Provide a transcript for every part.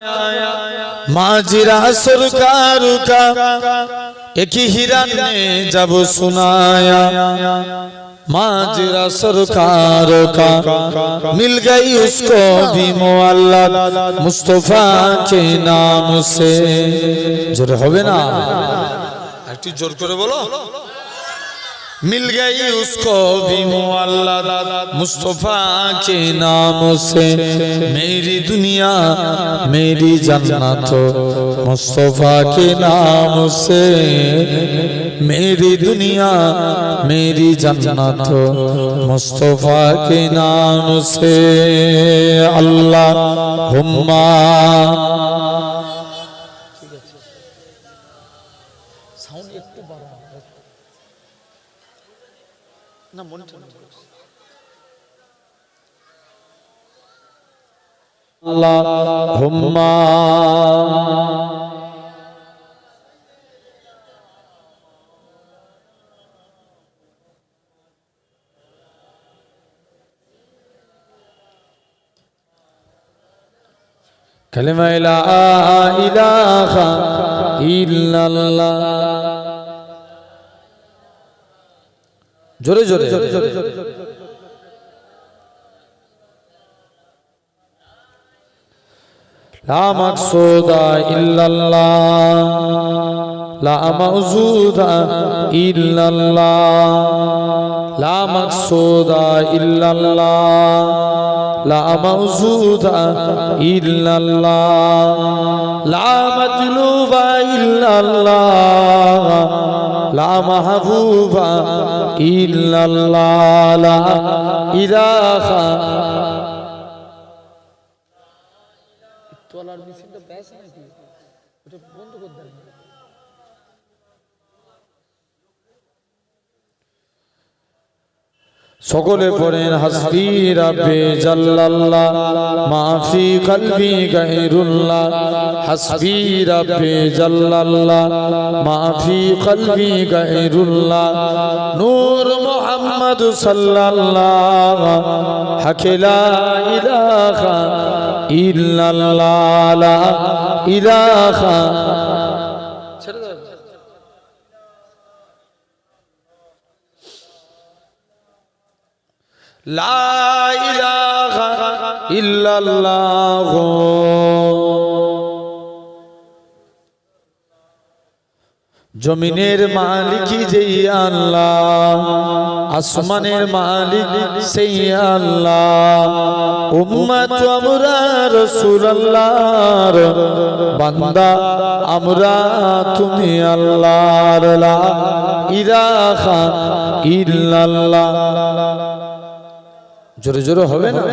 माजरा सरकार का एक ही हीरा ने जब सुनाया, माजरा सरकार का मिल गई उसको भी मुअल्लक़ मुस्तफा के नाम से। जोर होवे ना, একটু জোর করে বলো। मिल गई उसको भी मुअल्लक़ मुस्तफा के नाम से। मेरी दुनिया मेरी जन्नत मुस्तफा के नाम से। मेरी दुनिया मेरी जन्नत मुस्तफा के नाम से। अल्लाहुम्मा ना अल्लाहुम्मा कलिमा ला इलाहा इल्लल्लाह। जोरे जोरे ला मक़सूदा इल्लल्लाह ला मौजूदा इल्लल्लाह ला मक़सूदा इल्लल्लाह ला मौजूदा इल्लल्लाह ला मतलूबा इल्लल्लाह ला महबूबा इल्लल्लाह ला इलाहा। তোলার মেশিনটা ব্যাস নাকি ওটা বন্ধ করে দেন। সকলে পড়েন হাসবি রাব্বি জাল্লাল্লাহ মাফি কলবি গায়রুল্লাহ। হাসবি রাব্বি জাল্লাল্লাহ মাফি কলবি গায়রুল্লাহ। নূর মুহাম্মদ সাল্লাল্লাহ হক লা ইলাহা ইল্লাল্লাহ লা ইলাহা। লা ইলাহা ইল্লাল্লাহ। জমিনের মালিক যেই আল্লাহ, আসমানের মালিক সেই আল্লাহ। উম্মত আমরা রাসূলুল্লাহর বান্দা আমরা তুমি আল্লাহর। লা ইলাহা ইল্লাল্লাহ। জোরে জোরে হবে না?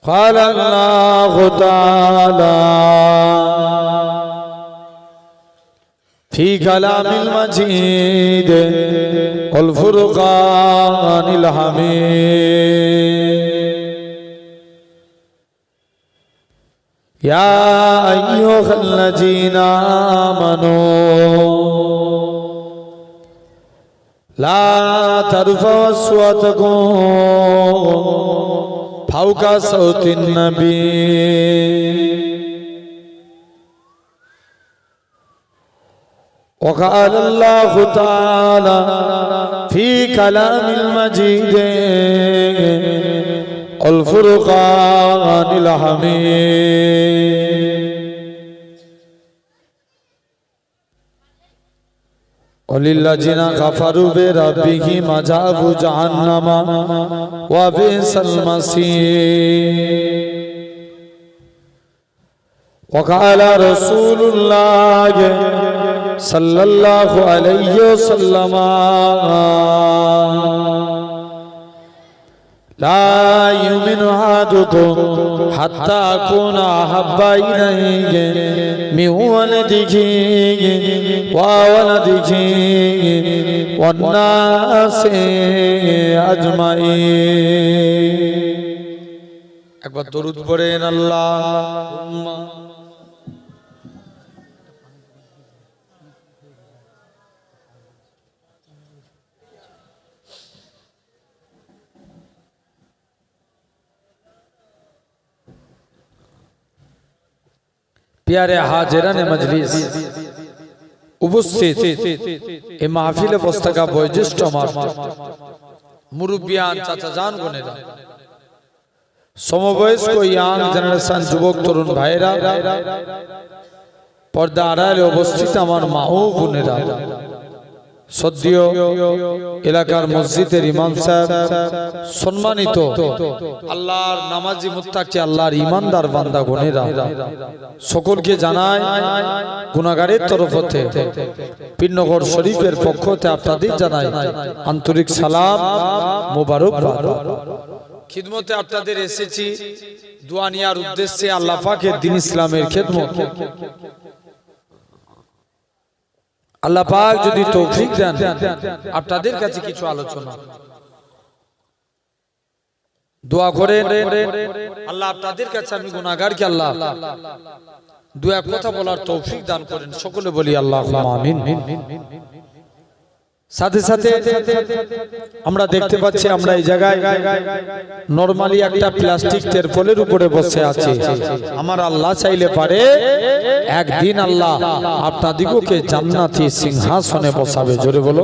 قال الله تعالى في كلام المجيد والفرقان الحميد يا أيها الذين آمنوا لا ترفعوا أصواتكم فوق صوت النبي وقال الله تعالى في كلام المجيد والفرقان الحميد وللذين كفروا بربهم عذاب جهنم وبئس المصير وقال رسول الله صلى الله عليه وسلم لا يؤمن أحدكم حتى أكون أحب إليه من ولده وولده والناس أجمعين। একবার দরুদ পড়েন আল্লাহুম্মা। प्यारे हाजिरान मजलिस उपस्थित ए महफिल पुस्तका বয়োজ্যেষ্ঠ আমার মুরব্বিয়ান চাচাজান বোনেরা সমবয়স্ক ইয়াং জেনারেশন যুবক তরুণ ভাইরা পর্দা আড়ালে উপস্থিত আমার মা ও বোনেরা সদ্য এলাকার মসজিদের ইমাম সাহেব সম্মানিত আল্লাহর নামাজি মুত্তাকি আল্লাহর ঈমানদার বান্দা গণেরা সকলকে জানাই গুনাহগারের তরফ হতে পীরনগর শরীফের পক্ষ থেকে আপনাদের জানাই আন্তরিক সালাম মোবারকবাদ। খিদমতে আপনাদের এসেছি দোয়া নেওয়ার উদ্দেশ্যে আল্লাহ পাকের দ্বীন ইসলামের খিদমত। আল্লাহ পাক যদি তৌফিক দেন আপনাদের কাছে কিছু আলোচনা দোয়া করেন আল্লাহ আপনাদের কাছে আমি গুনাহগারকে আল্লাহ দু এক কথা বলার তৌফিক দান করেন সকলে বলি আল্লাহুম্মা আমিন। সাথে সাথে আমরা দেখতে পাচ্ছি আমরা এই জায়গায় নরমালি একটা প্লাস্টিক তেরপলের উপরে বসে আছি। আমার আল্লাহ চাইলে পারে একদিন আল্লাহ আপনাদিগকে জান্নাতি সিংহাসনে বসাবে। জোরে বলো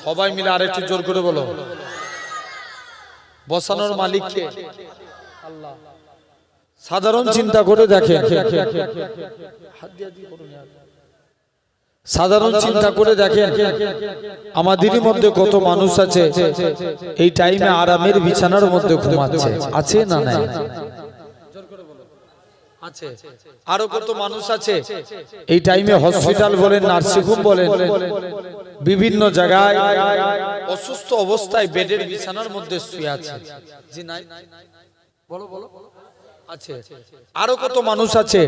সবাই মিলে আরেকটু জোর করে বলো। বসানোর মালিক কে? আল্লাহ। সাধারণ চিন্তা করে দেখেন, সাধারণ চিন্তা করে দেখেন আমাদেরই মধ্যে কত মানুষ আছে এই টাইমে আরামের বিছানার মধ্যে ঘুমাচ্ছে, আছে না নাই? আছে। আরো কত মানুষ আছে এই টাইমে হসপিটাল বলেন নার্সিং হোম বলেন বিভিন্ন জায়গায় অসুস্থ অবস্থায় বেডের বিছানার মধ্যে শুয়ে আছে। জি নাই? বলো বলো। আছে। আরো কত মানুষ আছে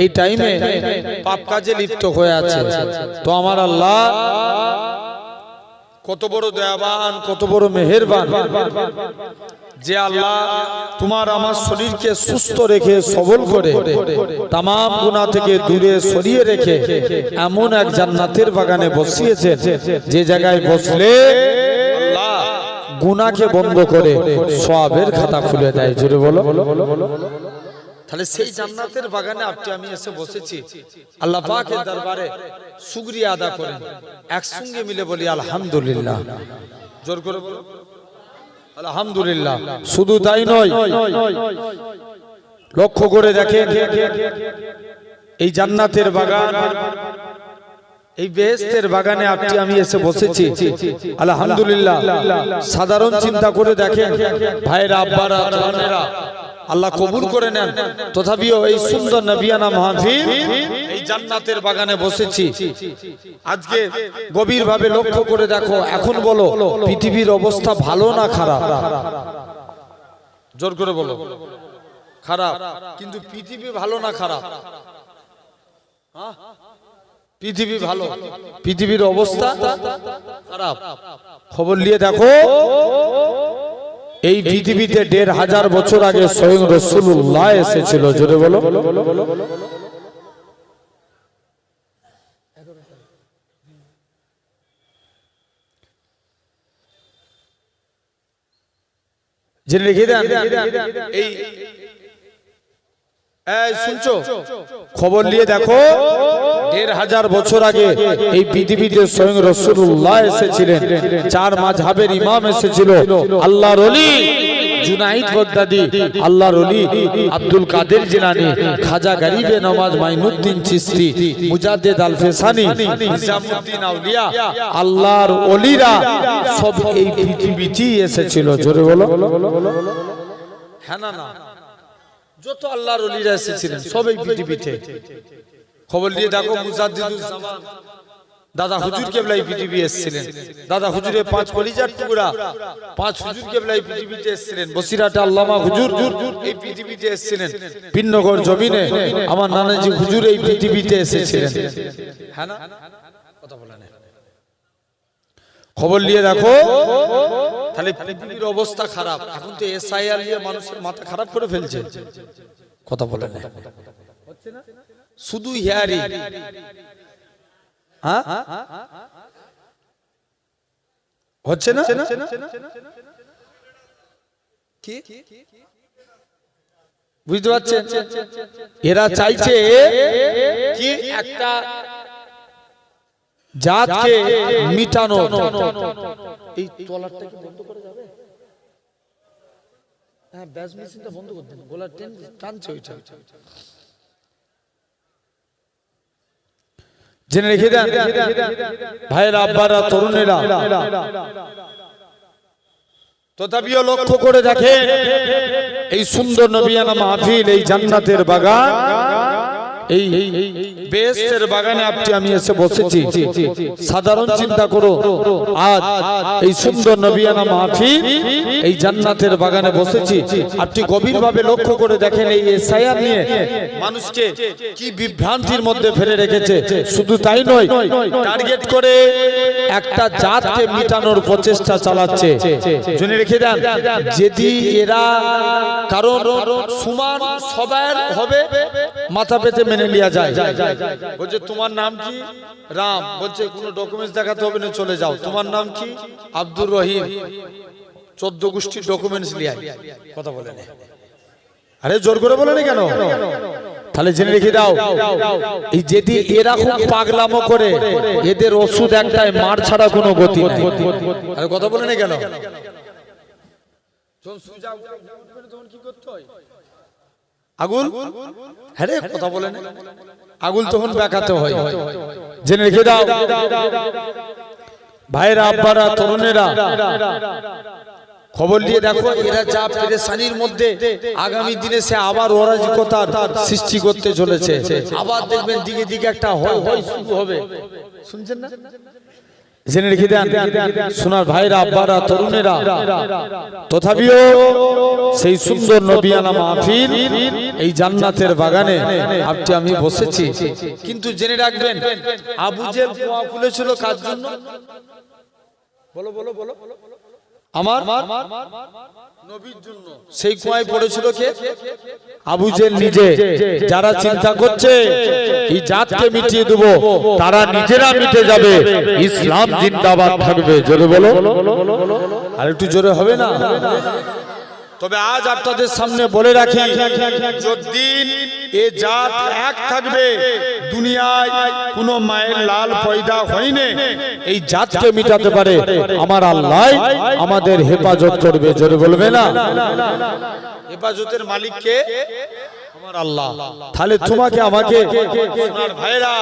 এই টাইমে পাপ কাজে লিপ্ত হয়ে আছে। তো আমার আল্লাহ কত বড় দয়াবান, কত বড় মেহেরবান যে আল্লাহ তোমার আমার শরীরকে সুস্থ রেখে সবল করে তামাম গুনাহ থেকে দূরে সরিয়ে রেখে এমন এক জান্নাতের বাগানে বসিয়েছেন যে জায়গায় বসলে আল্লাহ গুনাহকে বন্ধ করে সওয়াবের খাতা খুলে দেয়। জোরে বলো। তাহলে সেই জান্নাতের বাগানে আপনি আমি এসে বসেছি, আল্লাহ পাকের দরবারে শুকরিয়া আদা করেন, একসঙ্গে মিলে বলি আলহামদুলিল্লাহ। জোর করে বলো আলহামদুলিল্লাহ। শুধু তাই নয়, লক্ষ্য করে দেখেন এই জান্নাতের বাগান, এই বেহেশতের বাগানে আপনি আমি এসে বসেছি আলহামদুলিল্লাহ। সাধারণ চিন্তা করে দেখেন ভাইরা, আব্বারা, বোনেরা, আল্লাহ কবুল করে নেন। তথাপিও এই সুন্দর নবিয়ানা মাহফিল এই জান্নাতের বাগানে বসেছি। আজকে গভীর ভাবে লক্ষ্য করে দেখো, এখন বলো পৃথিবীর অবস্থা ভালো না খারাপ? জোর করে বলো। খারাপ। কিন্তু পৃথিবী ভালো না খারাপ? পৃথিবী ভালো, পৃথিবীর অবস্থা খারাপ। খবর নিয়ে দেখো এই পৃথিবীতে ১৫০০ বছর আগে স্বয়ং রাসূলুল্লাহ এসেছিল। জোরে বলো। জেনে রেখে দেন এই শুনছো? খবর নিয়ে দেখো ১৫০০ বছর আগে এই পৃথিবীতে স্বয়ং রাসূলুল্লাহ এসেছিলেন। ৪ মাযহাবের ইমাম এসেছিল। আল্লাহর ওলি জুনাইদ বাগদাদি, আল্লাহর ওলি আব্দুল কাদের জিলানী, খাজা গরিবে নওয়াজ মাইনুদ্দিন চিশতি, মুজাদ্দিদ আল ফেসানি, নিজামউদ্দিন আউলিয়া, আল্লাহর ওলিরা সব এই পৃথিবীতেই এসেছিল। জোরে বলো। হ্যাঁ না না? যত আল্লাহর ওলিরা এসেছিলেন সব এই পৃথিবীতে। খবর নিয়ে দেখো মুজাদ্দিদুল জামান দাদা হুজুর কেবলা এই পৃথিবী এসেছিলেন। দাদা হুজুরের 5 কলিজার টুকরা 5 হুজুর কেবলা এই পৃথিবীতে এসেছিলেন। বসিরাতে আল্লামা হুজুর এই পৃথিবীতে এসেছিলেন। পীরনগর জমিনে আমার নানাজি হুজুর এই পৃথিবীতে এসেছিলেন। হ্যাঁ না? কথা বলেন। খবর নিয়ে দেখো তাহলে পৃথিবীর অবস্থা খারাপ। এখন তো এসআইআর নিয়ে মানুষের মাথা খারাপ করে ফেলছে। কথা বলেন। হচ্ছে না? শুধু হিয়ারি। হ্যাঁ হচ্ছে না? কি বুঝতে পারছেন? এরা চাইছে কি একটা জাতকে মিটানো। এই ট্রলারটা কি বন্ধ করে যাবে? হ্যাঁ, ব্যাস মেশিনটা বন্ধ করে দেন, গোলার ট্রেন টানছে ওইটা। জেনে রেখে দেন ভাইয়েরা, আব্বারা, তরুণেরা, তথাপিও লক্ষ্য করে দেখেন এই সুন্দর নবিয়ানা মাহফিল, এই জান্নাতের বাগান, এই বেহেশতের বাগানে আপনি আমি এসে বসেছি। সাধারণ চিন্তা করো, আজ এই সুন্দর নবিয়ানা মাহফিল, এই জান্নাতের বাগানে বসেছি। আপনি গভীরভাবে লক্ষ্য করে দেখেন এই এসআইআর নিয়ে মানুষকে কি বিভ্রান্তির মধ্যে ফেলে রেখেছে। শুধু তাই নয়, টার্গেট করে একটা জাতকে মিটানোর প্রচেষ্টা চালাচ্ছে। জেনে রেখে দেন, যদি এরা কারণ সমান সবার হবে মাথা পেতে মেনে লিয়া যায়। বলছে তোমার নাম কি? রাম। বলছে কোনো ডকুমেন্টস দেখাতে হবে না, চলে যাও। তোমার নাম কি? আব্দুর রহিম। 14 গোষ্ঠীর ডকুমেন্টস লিয়ায় কথা বলে না। আরে জোর করে বলে না কেন? তাহলে জেনে রেখে দাও, এই যদি এরা খুব পাগলামো করে, এদের ওষুধ একটাই, মার ছাড়া কোনো গতি নাই। আরে কথা বলে না কেন? কি করতে হয়? আগুল, হ্যাঁ রে, কথা বলে না। আগুল তখন বেকাতে হয়। জেনে রেখে দাও ভাইরা, আব্বারা, তরুণেরা, খবর নিয়ে দেখো এরা যা পেরেশানির মধ্যে, আগামী দিনে সে আবার অরাজকতার সৃষ্টি করতে চলেছে। আবার দেখবেন দিকে দিকে একটা হয় হয় শুরু হবে। শুনছেন না? জেনে রেখে দেন সোনার ভাইরা, আব্বারা, তরুণেরা, তথাপিও সেই সুন্দর নবিয়ানা মাহফিল, এই জান্নাতের বাগানে আপনি আমি বসেছি। কিন্তু জেনে রাখবেন, আবু জেহেল কুয়া খুলেছিল কার জন্য? বলো বলো বলো। আমার নবীর জন্য। সেই কুয়ায় পড়েছিল কে? আবু জেহেল নিজে। যারা চিন্তা করছে এই জাতকে মিটিয়ে দেব, তারা নিজেরা মিটে যাবে। ইসলাম জিন্দাবাদ থাকবে। জোরে বলো। আর একটু জোরে হবে না? তবে আজ আপনাদের সামনে বলে রাখি, যতদিন এ জাত এক থাকবে, দুনিয়ায় কোন মায়ের লাল পয়দা হয়নি এই জাতকে মিটাতে পারে আমার আল্লাহ আমাদের হেফাজত করবে। জোরে বলবে না? হেফাজতের মালিক কে? আমার আল্লাহ। তাহলে তোমাকে আমাকে সোনার ভাইরা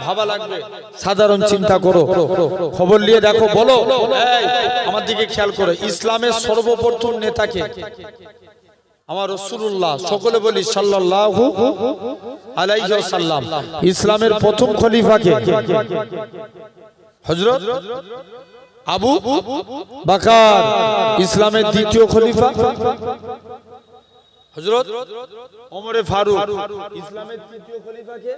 ভাবা লাগবে। সাধারণ চিন্তা করো, খবর নিয়ে দেখো, বলো আমার দিকে খেয়াল করো, ইসলামের সর্বপ্রথম নেতাকে? আমার রাসূলুল্লাহ। সকলে বলি সাল্লাল্লাহু আলাইহি ওয়াসাল্লাম। ইসলামের প্রথম খলিফাকে? হযরত আবু বকর। ইসলামের দ্বিতীয় খলিফা? হযরত ওমর ফারুক। ইসলামের তৃতীয় খলিফা কে?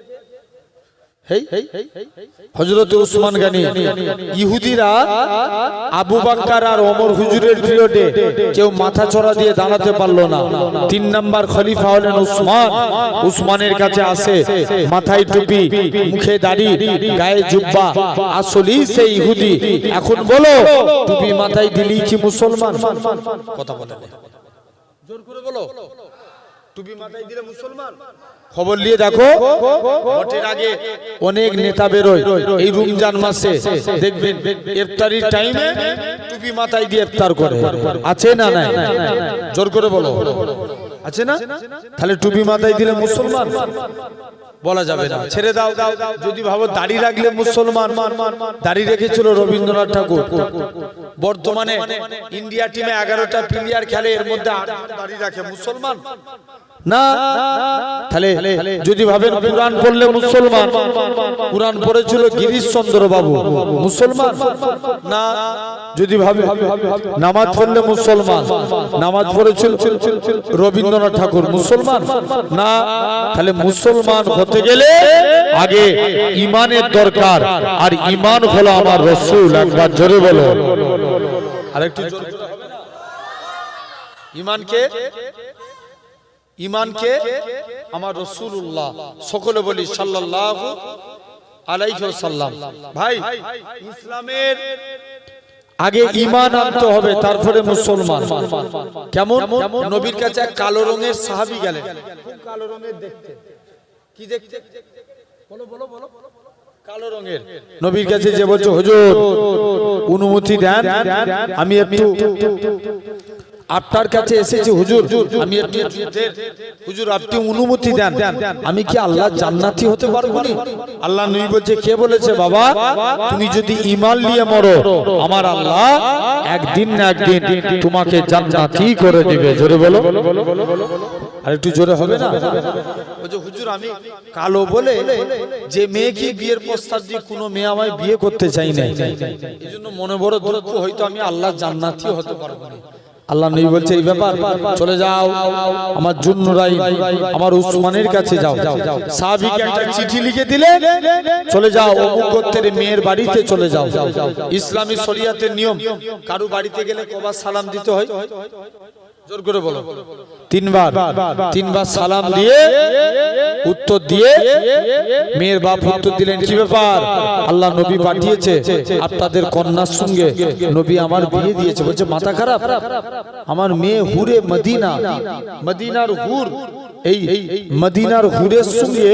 হযরত উসমান গনি। ইহুদিরা আবু বকর আর ওমর হুজুরের পিরিয়ডে কেউ মাথা চড়া দিয়ে দাঁড়াতে পারলো না। 3 নাম্বার খলিফা হলেন উসমান। উসমানের কাছে আসে, মাথায় টুপি, মুখে দাড়ি, গায়ে জুব্বা, আসলি সেই ইহুদি। এখন বলো, টুপি মাথায় দিলি কি মুসলমান? কথা বলে না, জোর করে বলো। টুপি মাথায় দিলে মুসলমান? খবর নিয়ে দেখো, ভোটের আগে অনেক নেতা বেরোয়। এই রমজান মাসে দেখবেন ইফতারির টাইমে টুপি মাথায় দিয়ে ইফতার করে। আছে না নাই? জোর করে বলো, আছে না? তাহলে টুপি মাথায় দিলে মুসলমান? বলা যাবে না, ছেড়ে দাও। যদি ভাবো দাড়ি রাখলে মুসলমান, দাড়ি রেখেছিল রবীন্দ্রনাথ ঠাকুর। বর্তমানে ইন্ডিয়া টিমে 11টা প্লেয়ার খেলে, এর মধ্যে 8 দাড়ি রাখে, মুসলমান না? তাহলে যদি ভাবেন কুরআন পড়লে মুসলমান, কুরআন পড়েছিল গিরিশচন্দ্র বাবু, মুসলমান না? যদি ভাবে নামাজ পড়লে মুসলমান, নামাজ পড়েছিল রবীন্দ্রনাথ ঠাকুর, মুসলমান না? তাহলে মুসলমান হতে গেলে আগে ঈমানের দরকার, আর ঈমান হলো আমার রাসূল। একবার জোরে বলো। আরেকটু জোরে হবে না? ঈমানকে, ঈমানকে আমার রাসূলুল্লাহ। সকলে বলি সাল্লাল্লাহু আলাইহি ওয়াসাল্লাম। ভাই, ইসলামের আগে ঈমান আনতে হবে, তারপরে মুসলমান। কেমন? নবীর কাছে এক কালো রঙের সাহাবী গেলেন, খুব কালো রঙের দেখতে। কি দেখতে? বলো বলো বলো। কালো রঙের। নবীর কাছে যে বলছে, হুজুর অনুমতি দেন, আমি একটু আপনার কাছে এসেছি হুজুর, আমি একটু যুদ্ধের, হুজুর আপনি অনুমতি দেন, আমি কি আল্লাহ জান্নাতি হতে পারবো না? আল্লাহ নবী বলছে, কে বলেছে বাবা? তুমি যদি ঈমান নিয়ে মরো, আমার আল্লাহ একদিন না একদিন তোমাকে জান্নাতি করে দিবে। জোরে বলো, আর একটু জোরে হবে না? বলছে হুজুর আমি কালো বলে যে মেয়ে কি বিয়ের প্রস্তাব দিয়ে কোনো মেয়ে আমায় বিয়ে করতে চাই না, এইজন্য মনে বড় দুঃখ, হয়তো আমি আল্লাহ জান্নাতি হতে পারবো না। আল্লাহ নবী বলছে, এই ব্যাপার, চলে যাও আমার জুন্নুরাই আমার উসমানের কাছে যাও। সাহাবীকে একটা চিঠি লিখে দিলে, চলে যাও অমুক গোত্রের মেয়ের বাড়িতে চলে যাও। ইসলামী শরিয়াতের নিয়ম, কারো বাড়িতে গেলে কবার সালাম দিতে হয়? জোর করে বলো। তিনবার সালাম দিয়ে উত্তর দিয়ে মেয়ের বাপ উত্তর দিলেন, কি ব্যাপার? আল্লাহ নবী পাঠিয়েছে আপনাদের কন্যার সঙ্গে নবী আমার বিয়ে দিয়েছে। বলছে মাথা খারাপ? আমার মেয়ে হুরে মদিনা, মদিনার হুর, এই মদিনার হুরের সঙ্গে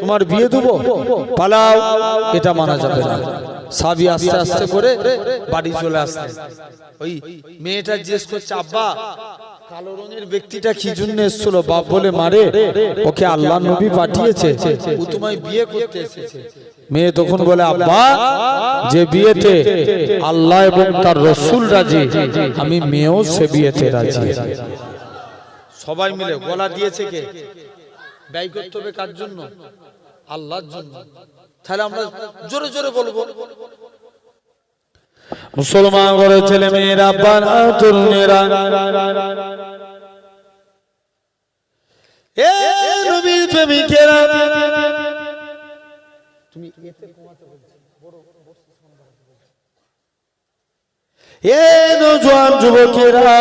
তোমার বিয়ে দেবো? পালাও, এটা মানা যাবে না। সাহাবী আস্তে আস্তে করে বাড়ি চলে আসলেন। ওই মেয়েটা জিজ্ঞেস করছে, আব্বা কালো রঙের ব্যক্তিটা কি জন্য এসেছিল? বাপ বলে, মারে ওকে আল্লাহ নবী পাঠিয়েছে, ও তোমায় বিয়ে করতে এসেছে। মেয়ে তখন বলে, আব্বা যে বিয়েতে আল্লাহ এবং তার রাসূল রাজি, আমি মেয়েও সে বিয়েতে রাজি। সবাই মিলে গলা দিয়েছে, কে ব্যয় করতে হবে? কার জন্য? আল্লাহর জন্য। তাহলে আমরা জোরে জোরে বলবো, মুসলমান ঘরের ছেলে মেয়েরা, আব্বারা, তরুণেরা, এ নবীর প্রেমিকেরা, তুমি এতে কমাতে বলছো, বড় এ নওজোয়ান যুবকেরা,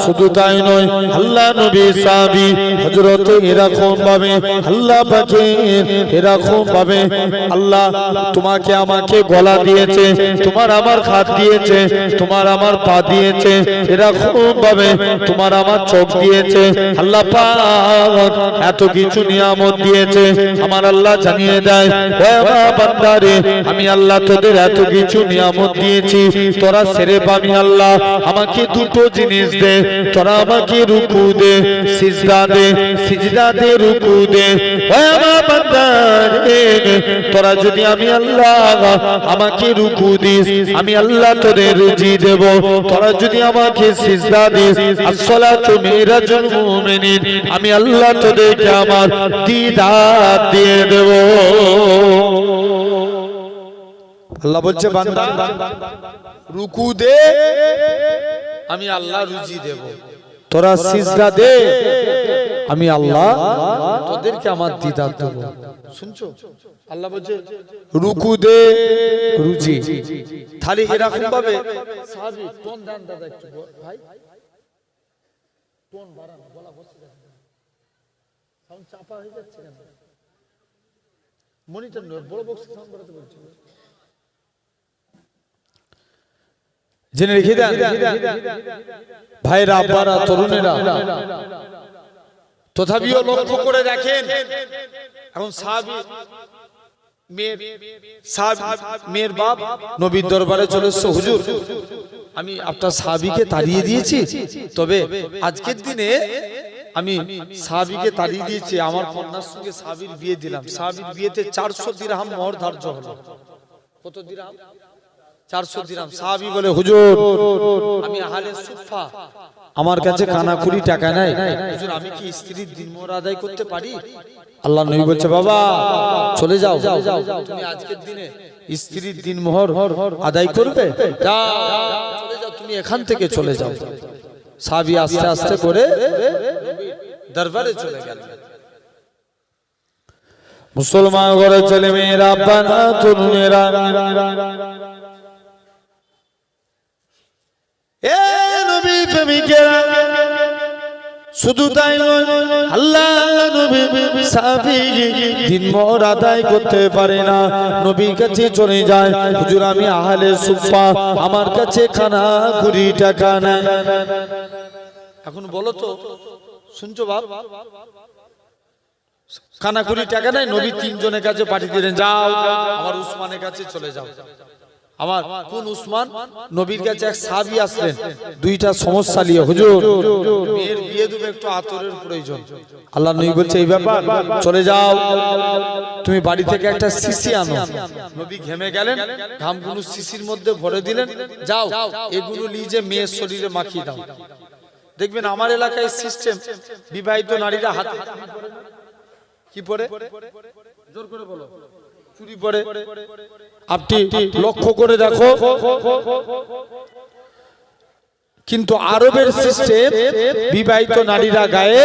শুধু তাই নয়, আল্লাহ নবী সাহাবী হযরত এরকম ভাবে আল্লাহ পাকের এরকম ভাবে আল্লাহ তোমাকে আমাকে গলা দিয়েছে, তোমার আমার হাত দিয়েছে, তোমার আমার পা দিয়েছে, এরকম ভাবে তোমার আমার চোখ দিয়েছে। আল্লাহ পাক এত কিছু নিয়ামত দিয়েছে। আমার আল্লাহ জানিয়ে দেয়, ও আমার বান্দারে, আমি আল্লাহ তোদের এত কিছু নিয়ামত দিয়েছি, তোরা সেরে পাবি। আল্লাহ আমাকে দুটো জিনিস দে, তোরা আমাকে রুকু দে, সিজদা দে, সিজদা দে, রুকু দে। ও আমার বান্দারে, তোরা যদি আমি আল্লাহ আমাকে রুকু দিস, আমি আল্লাহ তোদের রুজি দেব। তোরা যদি আমাকে সিজদা দিস, আসসালাতু মিরাজুল মুমিনিন, আমি আল্লাহ তোদেরকে আমার দিদার দিয়ে দেব। আল্লাহ বলছে, বান্দা রুকু দে, আমি আল্লাহ রুজি দেব। তোরা সিজদা দে, আমি আল্লাহ তোদেরকে আমার দিদার দেব। শুনছো? আল্লাহ বলছে রুকু দে, রুজি। তাহলে এরকম ভাবে সাহাবী টোন দেন, দাদা একটু ভাই টোন বাড়ান, গলা বসে যাচ্ছে, সাউন্ড চাপা হয়ে যাচ্ছে কেন? মনিটর নয়, বড় বক্স সাউন্ড বাড়াতে বলছি। জেনে রেখে দেন ভাইরা, আব্বারা, তরুণেরা, তথাপিও লক্ষ্য করে দেখেন, এখন সাহাবী মেয়ের বাপ নবীর দরবারে চলে এসেছে, হুজুর আমি আপনার সাহাবীকে তাড়িয়ে দিয়েছি, তবে আজকের দিনে আমি সাহাবীকে তাড়িয়ে দিয়েছি, আমার কন্যার সঙ্গে সাহাবীর বিয়ে দিলাম। সাহাবীর বিয়েতে 400 দিরহাম মোহর ধার্য হলো। কত দিরহাম? 400 দিরহাম। সাহাবী বলে, হুজুর আমি আহলে সুফা, আমার কাছে কানাকুড়ি টাকা নাই, হুজুর আমি কি স্ত্রীর দিন মোহর আদায় করতে পারি? আল্লাহ নবী বলছে, বাবা চলে যাও, তুমি আজকের দিনে স্ত্রীর দিন মোহর আদায় করবে, যাও চলে যাও, তুমি এখান থেকে চলে যাও। সাহাবী আস্তে আস্তে করে দরবারে চলে গেল। মুসলমান ঘরের ছেলে মেয়েরা, আব্বারা, তরুণেরা, এ নবী প্রেমিকেরা, শুধু তাই নয়, আল্লাহ নবী সাহাবী দিন মোহর আদায় করতে পারে না, নবীর কাছে চলে যায়, হুজুর আমি আহলে সুফা, আমার কাছে খানা কুড়ি টাকা নেই। এখন বলো তো, শুনছো বাপ, খানা কুড়ি টাকা নেই, নবী তিনজনের কাছে পাঠিয়ে দিলেন, যাও আমার উসমানের কাছে চলে যাও। আমার কোন উসমান? নবীর কাছে এক সাহাবী আসলেন, দুইটা সমস্যা নিয়ে, হুজুর মেয়ের বিয়ে দেবে, একটু আতরের প্রয়োজন। আল্লাহ নবী বলছে এই ব্যাপার, চলে যাও, তুমি বাড়ি থেকে একটা শিশি আনো। নবী ঘেমে গেলেন, ঘামগুলো শিশির মধ্যে ভরে দিলেন, যাও এগুলো নিয়ে যে মেয়ের শরীরে মাখিয়ে দাও। দেখবেন আমার এলাকায় সিস্টেম, বিবাহিত নারীরা হাতে কি পরে, জোর করে বলো, চুরি পরে। আপনি লক্ষ্য করে দেখো, কিন্তু আরবের সিস্টেম, বিবাহিত নারীরা গায়ে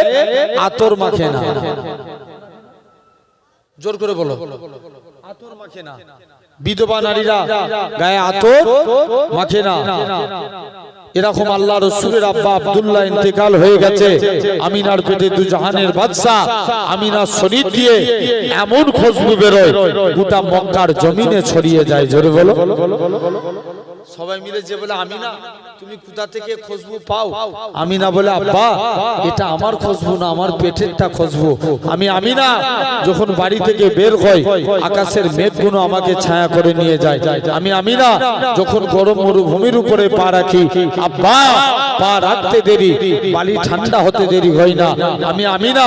আতর মাখে না। জোর করে বলো, আতর মাখে না। বিধবা নারীরা গায়ে আতর মাখে না। এরকম আল্লাহ রাসূলের আব্বা আব্দুল্লাহ ইন্তেকাল হয়ে গেছে, আমিনার পেটে দু জাহানের বাদশা, আমিনার শরীর দিয়ে এমন খুশবু বেরোয় গোটা মক্কার জমিনে ছড়িয়ে যায়। জোরে বলো, সবাই মিলে যে বলে আমিনা তুমি কোথা থেকে খুশবু পাও? আমিনা বলে আব্বা এটা আমার খুশবু না, আমার পেটেরটা খুশবু। আমি আমিনা যখন বাড়ি থেকে বের হই, আকাশের মেঘগুলো আমাকে ছায়া করে নিয়ে যায়। আমি আমিনা যখন গরম মরুভূমির উপরে পা রাখি, আব্বা পা রাখতে দেরি, বালি ঠান্ডা হতে দেরি হয় না। আমি আমিনা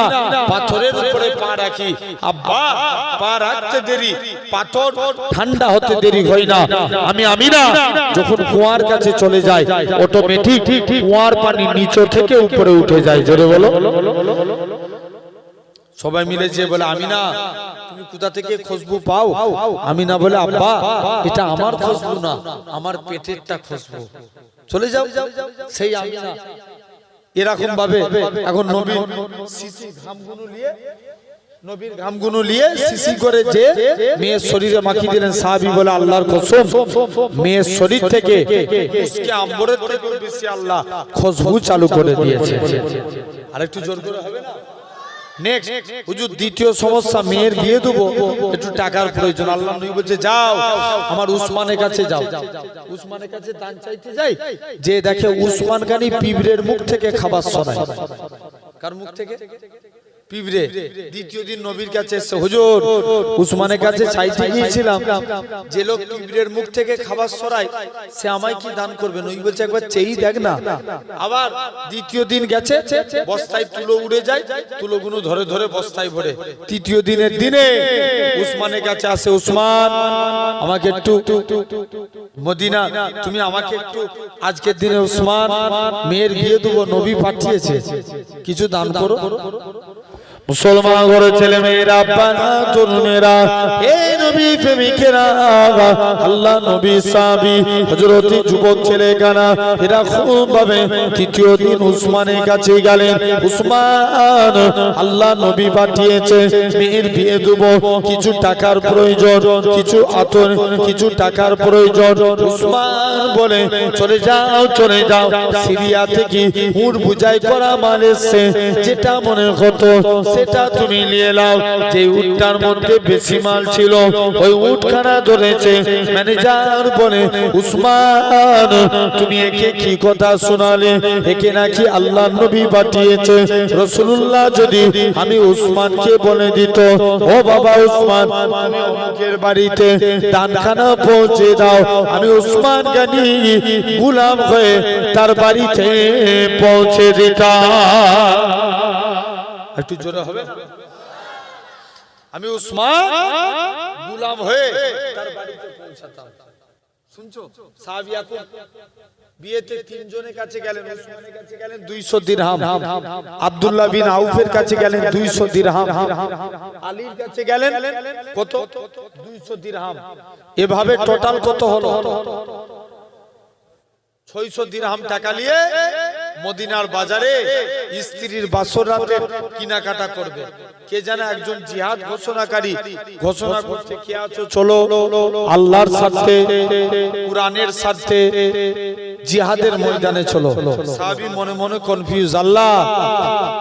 পাথরের উপরে পা রাখি, আব্বা পা রাখতে দেরি, পাথর ঠান্ডা হতে দেরি হয় না। আমি আমিনা যখন কুয়ার কাছে চলে যায়, অটোমেটিক কুয়ার পানি নিচে থেকে উপরে উঠে যায়। জোরে বলো, সবাই মিলে যে বলে আমিনা তুমি কোথা থেকে খুশবু পাও? আমিনা বলে আব্বা এটা আমার খুশবু না, আমার পেটেরটা খুশবু। চলে যাও, সেই আমিনা। এরকম ভাবে এখন নবীর শিশি ঘামগুলো নিয়ে, নবীর ঘামগুলো নিয়ে শিশি করে যে মেয়ের শরীরে মাখিয়ে দিলেন। সাহাবী বলে আল্লাহর কসম, মেয়ের শরীর থেকে উসকে আম্বরের থেকে বেশি আল্লাহ খুশবু চালু করে দিয়েছে। আরেকটু জোর করে হবে না? নেক্সট হুজুর দ্বিতীয় সমস্যা, মেয়ের বিয়ে দেবো, একটু টাকার প্রয়োজন। আল্লাহ নবী বলছে যাও আমার উসমানের কাছে যাও। উসমানের কাছে দান চাইতে যাই, যে দেখে উসমান গানি পিঁপড়ের মুখ থেকে খাবার শোনায়। কার মুখ থেকে? পিঁপড়ে। দ্বিতীয় দিন নবীর কাছে এসে, হুজুর উসমানের কাছে চাইতে গিয়েছিলাম, যে লোক পিঁপড়ের মুখ থেকে খাবার সরায় সে আমায় কি দান করবে? নবী বলছে একবার চেয়েই দেখ না। আবার দ্বিতীয় দিন গেছে, বস্তায় তুলো উড়ে যায়, তুলোগুলো ধরে ধরে বস্তায় ভরে। তৃতীয় দিনের দিনে উসমানের কাছে আসে, উসমান আমাকে একটু মদিনা, তুমি আমাকে একটু আজকের দিনে উসমান মেয়ের বিয়ে দেবো, নবী পাঠিয়েছে, কিছু দান করো। মুসলমান ঘরের ছেলে মেয়েরা, তরুণেরা, এই নবী প্রেমিকেরা, আল্লাহ নবী সাহাবী হযরত যুবক ছেলেখানা, এরা খুব ভাবে তৃতীয় দিন উসমানের কাছে গেলেন। উসমান আল্লাহ নবী পাঠিয়েছে, মেয়ের বিয়ে দেব, কিছু টাকার প্রয়োজন, কিছু আতর, কিছু টাকার প্রয়োজন। উসমান বলে চলে যাও, চলে যাও, সিরিয়া থেকে উট বুঝাই করা মাল এসছে, যেটা মনে হতো সেটা তুমি নিয়ে নাও। যে উটটার মধ্যে বেশি মাল ছিল, ওই উটখানা ধরেছে। ম্যানেজার বলে উসমান তুমি একে কি কথা শোনালে? একে নাকি আল্লাহ নবী পাঠিয়েছে। রাসূলুল্লাহ যদি আমি উসমানকে বলে দিত, ও বাবা উসমান তুমি অমুকের বাড়িতে দানখানা পৌঁছে দাও, আমি উসমান গানি গোলাম হয়ে তার বাড়িতে পৌঁছে দিতাম। একটু জোরে হবে? আমি উসমান গোলাম হয়ে তার বাড়িতে পৌঁছাতাম। শুনছো? সাহাবী এখন বিয়েতে তিনজনের কাছে গেলেন। উসমানের কাছে গেলেন 200 দিরহাম, আব্দুল্লাহ বিন আউফের কাছে গেলেন 200 দিরহাম, আলীর কাছে গেলেন কত? 200 দিরহাম। এভাবে টোটাল কত হলো? 600 দিরহাম টাকা নিয়ে মদিনার বাজারে স্ত্রীর বাসর রাতে কেনাকাটা করবে। কে জানে একজন জিহাদ ঘোষণাকারী ঘোষণা করছে, কে আছো চলো আল্লাহর সাথে, কুরআনের সাথে জিহাদের ময়দানে চলো। সাহাবী মনে মনে কনফিউজ, আল্লাহ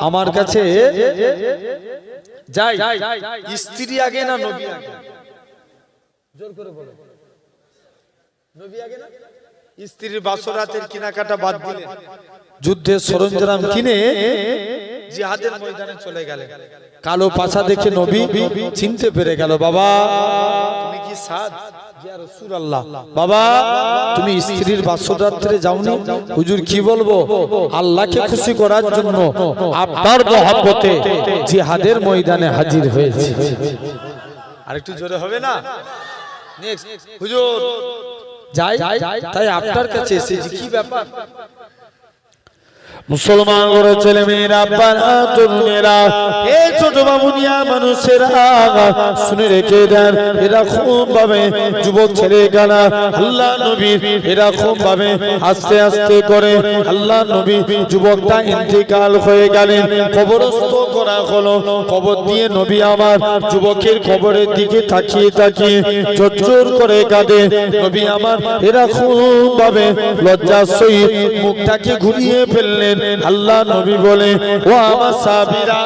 আমার কাছে যাই স্ত্রী আগে না নবী আগে? জোর করে বলো, নবী আগে না স্ত্রীর বাসরাতের কেনাকাটা বাদ দিলেন, যুদ্ধের সরঞ্জাম কিনে জিহাদের ময়দানে চলে গেলেন। কালো পাছা দেখে নবী চিনতে পেরে গেল, বাবা তুমি কি সাদ? ইয়া রাসূলুল্লাহ, বাবা তুমি স্ত্রীর বাসরাতে যাওনি? হুজুর কি বলবো, আল্লাহকে খুশি করার জন্য আপনার মহব্বতে জিহাদের ময়দানে হাজির হয়েছি। আরেকটু জোরে হবে না? নেক্সট হুজুর যাই, তাই আপনার কাছে এসেছি, কি ব্যাপার? মুসলমান ঘরে ছেলে মেয়েরা, আব্বারা, তরুণেরা, এই ছোট বাবুনিয়া মানুষেরা শুনে রেখে দেন, এরকম ভাবে যুবক ছেলে গানা আল্লাহ নবী এরকম ভাবে আস্তে আস্তে করে আল্লাহ নবী যুবকটা ইন্তেকাল হয়ে গেলেন, কবরস্থ করা হলো। কবর দিয়ে নবী আমার যুবকের কবরের দিকে তাকিয়ে তাকিয়ে ঝরঝর করে কাঁদে। নবী আমার এরকম ভাবে লজ্জার সহিত মুখটাকে ঘুরিয়ে ফেললেন। আল্লাহ নবী বলে, ও আমার সাহাবীরা,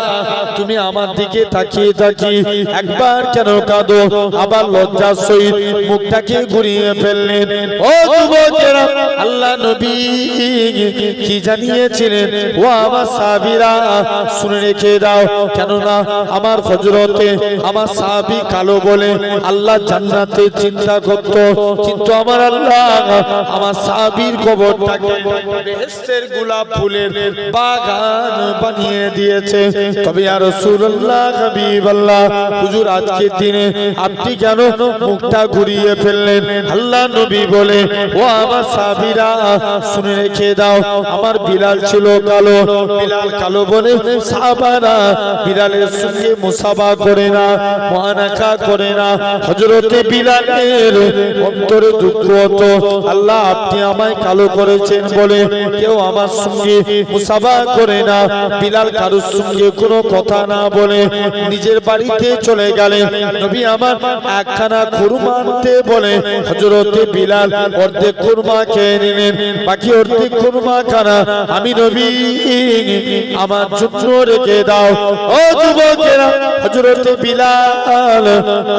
তুমি আমার দিকে তাকিয়ে তাকিয়ে একবার কেন কাঁদো? আবার লজ্জার সহিত মুখটাকে ঘুরিয়ে ফেললেন। ও যুবকেরা, আল্লাহ নবী কি জানিয়েছিলেন? ও আমার সাহাবীরা, শুনে রেখে দাও, কেননা আমার হযরতে আমার সাহাবী কালো বলে আল্লাহ জান্নাতে চিন্তা করত, কিন্তু আমার আল্লাহ আমার সাহাবীর কবরটাকে বেহেশতের গোলাপ ফুলের বাগান বানিয়ে দিয়েছে। তবে ইয়া রাসূলুল্লাহ, হাবিবাল্লাহ, হুজুর আজকের দিনে আপনি কেন মুখটা ঘুরিয়ে ফেললেন? আল্লাহ নবী বলে, ও আমার সাহাবীরা, শুনে রেখে দাও, আমার বিলাল ছিল কালো, বিলাল কালো বলে সাহাবারা বিলালের সঙ্গে মুসাফা করে না, মুআনাকা করে না। হযরতে বিলালের অন্তরে দুঃখ হতো, আল্লাহ আপনি আমায় কালো করেছেন বলে কেউ আমার সঙ্গে মুসাফা করে না। বিলাল কারোর সঙ্গে কোনো কথা না বলে নিজের বাড়িতে চলে গেলেন। নবী আমার একখানা খুরমা আনতে বলে হযরতে বিলাল অর্ধেক খুরমা খেয়ে নিলেন, বাকি অর্ধেক খুরমা খানা আমি নবী আমার জন্য রেখে দাও। ও যুবকেরা, হযরতে বিলাল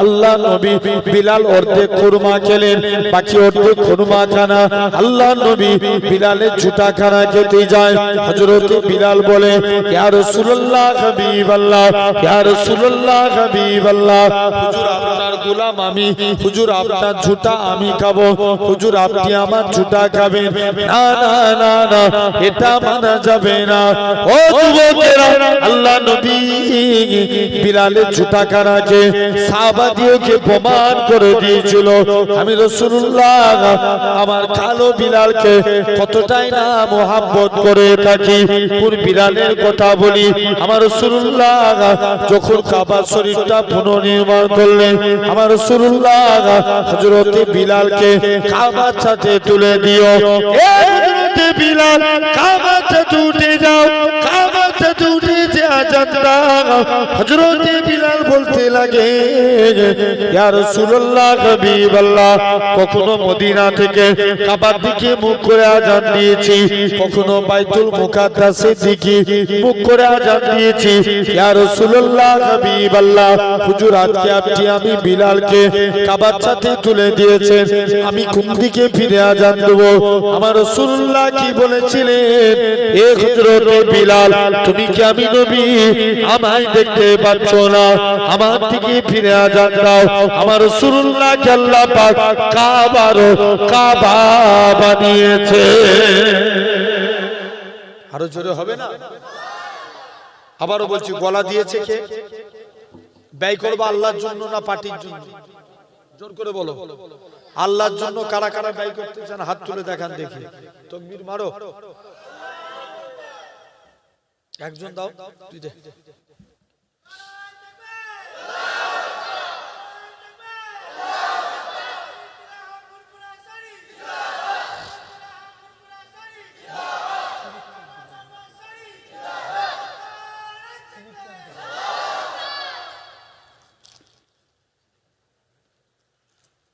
আল্লাহ নবী বিলাল অর্ধেক খুরমা খেলেন, বাকি অর্ধেক খুরমা খানা আল্লাহ নবী বিলালের ঝুটা খানা খেতে যায়। হযরতে বিলাল বলে, ইয়া রাসূলুল্লাহ, হাবিবাল্লাহ, ইয়া রাসূলুল্লাহ, হাবিবাল্লাহ, হুজুর আপনার গোলাম আমি, হুজুর আপনার ঝুটা আমি খাবো, হুজুর আপনি আমার ঝুটা খাবেন। না না না না, এটা মানা যাবে না। ও যুবকেরা, আল্লাহ নবী বিলালের ঝুটা খানাকে সাহাবাদিওকে প্রমাণ করে দিয়েছিল, আমি রাসূলুল্লাহ আমার কালো বিলালকে কতটাই না মোহাব্বত করে থাকি। কোন বিলালের কথা বলি? আমার রাসূলুল্লাহ যখন কাবা শরীফটা পুনর্নির্মাণ করলেন, আমার রাসূলুল্লাহ হযরতে বিলালকে কাবার সাথে তুলে দিও। এ হযরতে বিলাল, কাবার সাথে উঠে যাও, কাবার সাথে উঠে যে আজান দাও। হযরতে বিলাল বলতে লাগে, ইয়া রাসূলুল্লাহ, হাবিবাল্লাহ, কখনো মদিনা থেকে কাবার দিকে মুখ করে আজান দিয়েছি, কখনো বাইতুল মুকাদ্দাসের দিকে মুখ করে আজান দিয়েছি। ইয়া রাসূলুল্লাহ, হাবিবাল্লাহ, হুজুর আজকে আপনি আমি বিলালকে কাবার সাথে তুলে দিয়েছেন, আমি কোন দিকে ফিরে আজান দেব? আমার রাসূলুল্লাহ কি বলেছিলেন? এ হযরতে বিলাল, তুমি কি আমি নবী আমায় দেখতে পাচ্ছ না? আমার দিকে ফিরে আজান দাও। আমার রাসূলুল্লাহ কে আল্লাহ পাক কাবা বানিয়েছে। আরো জোরে হবে না? আবারও বলছি, গলা দিয়েছে কে? ব্যয় করবা আল্লাহর জন্য না পার্টির জন্য? জোর করে বলো। আল্লাহর জন্য কারা কারা ব্যয় করতে চান হাত তুলে দেখান দেখি। তাকবীর মারো। একজন দাও, তুই দে।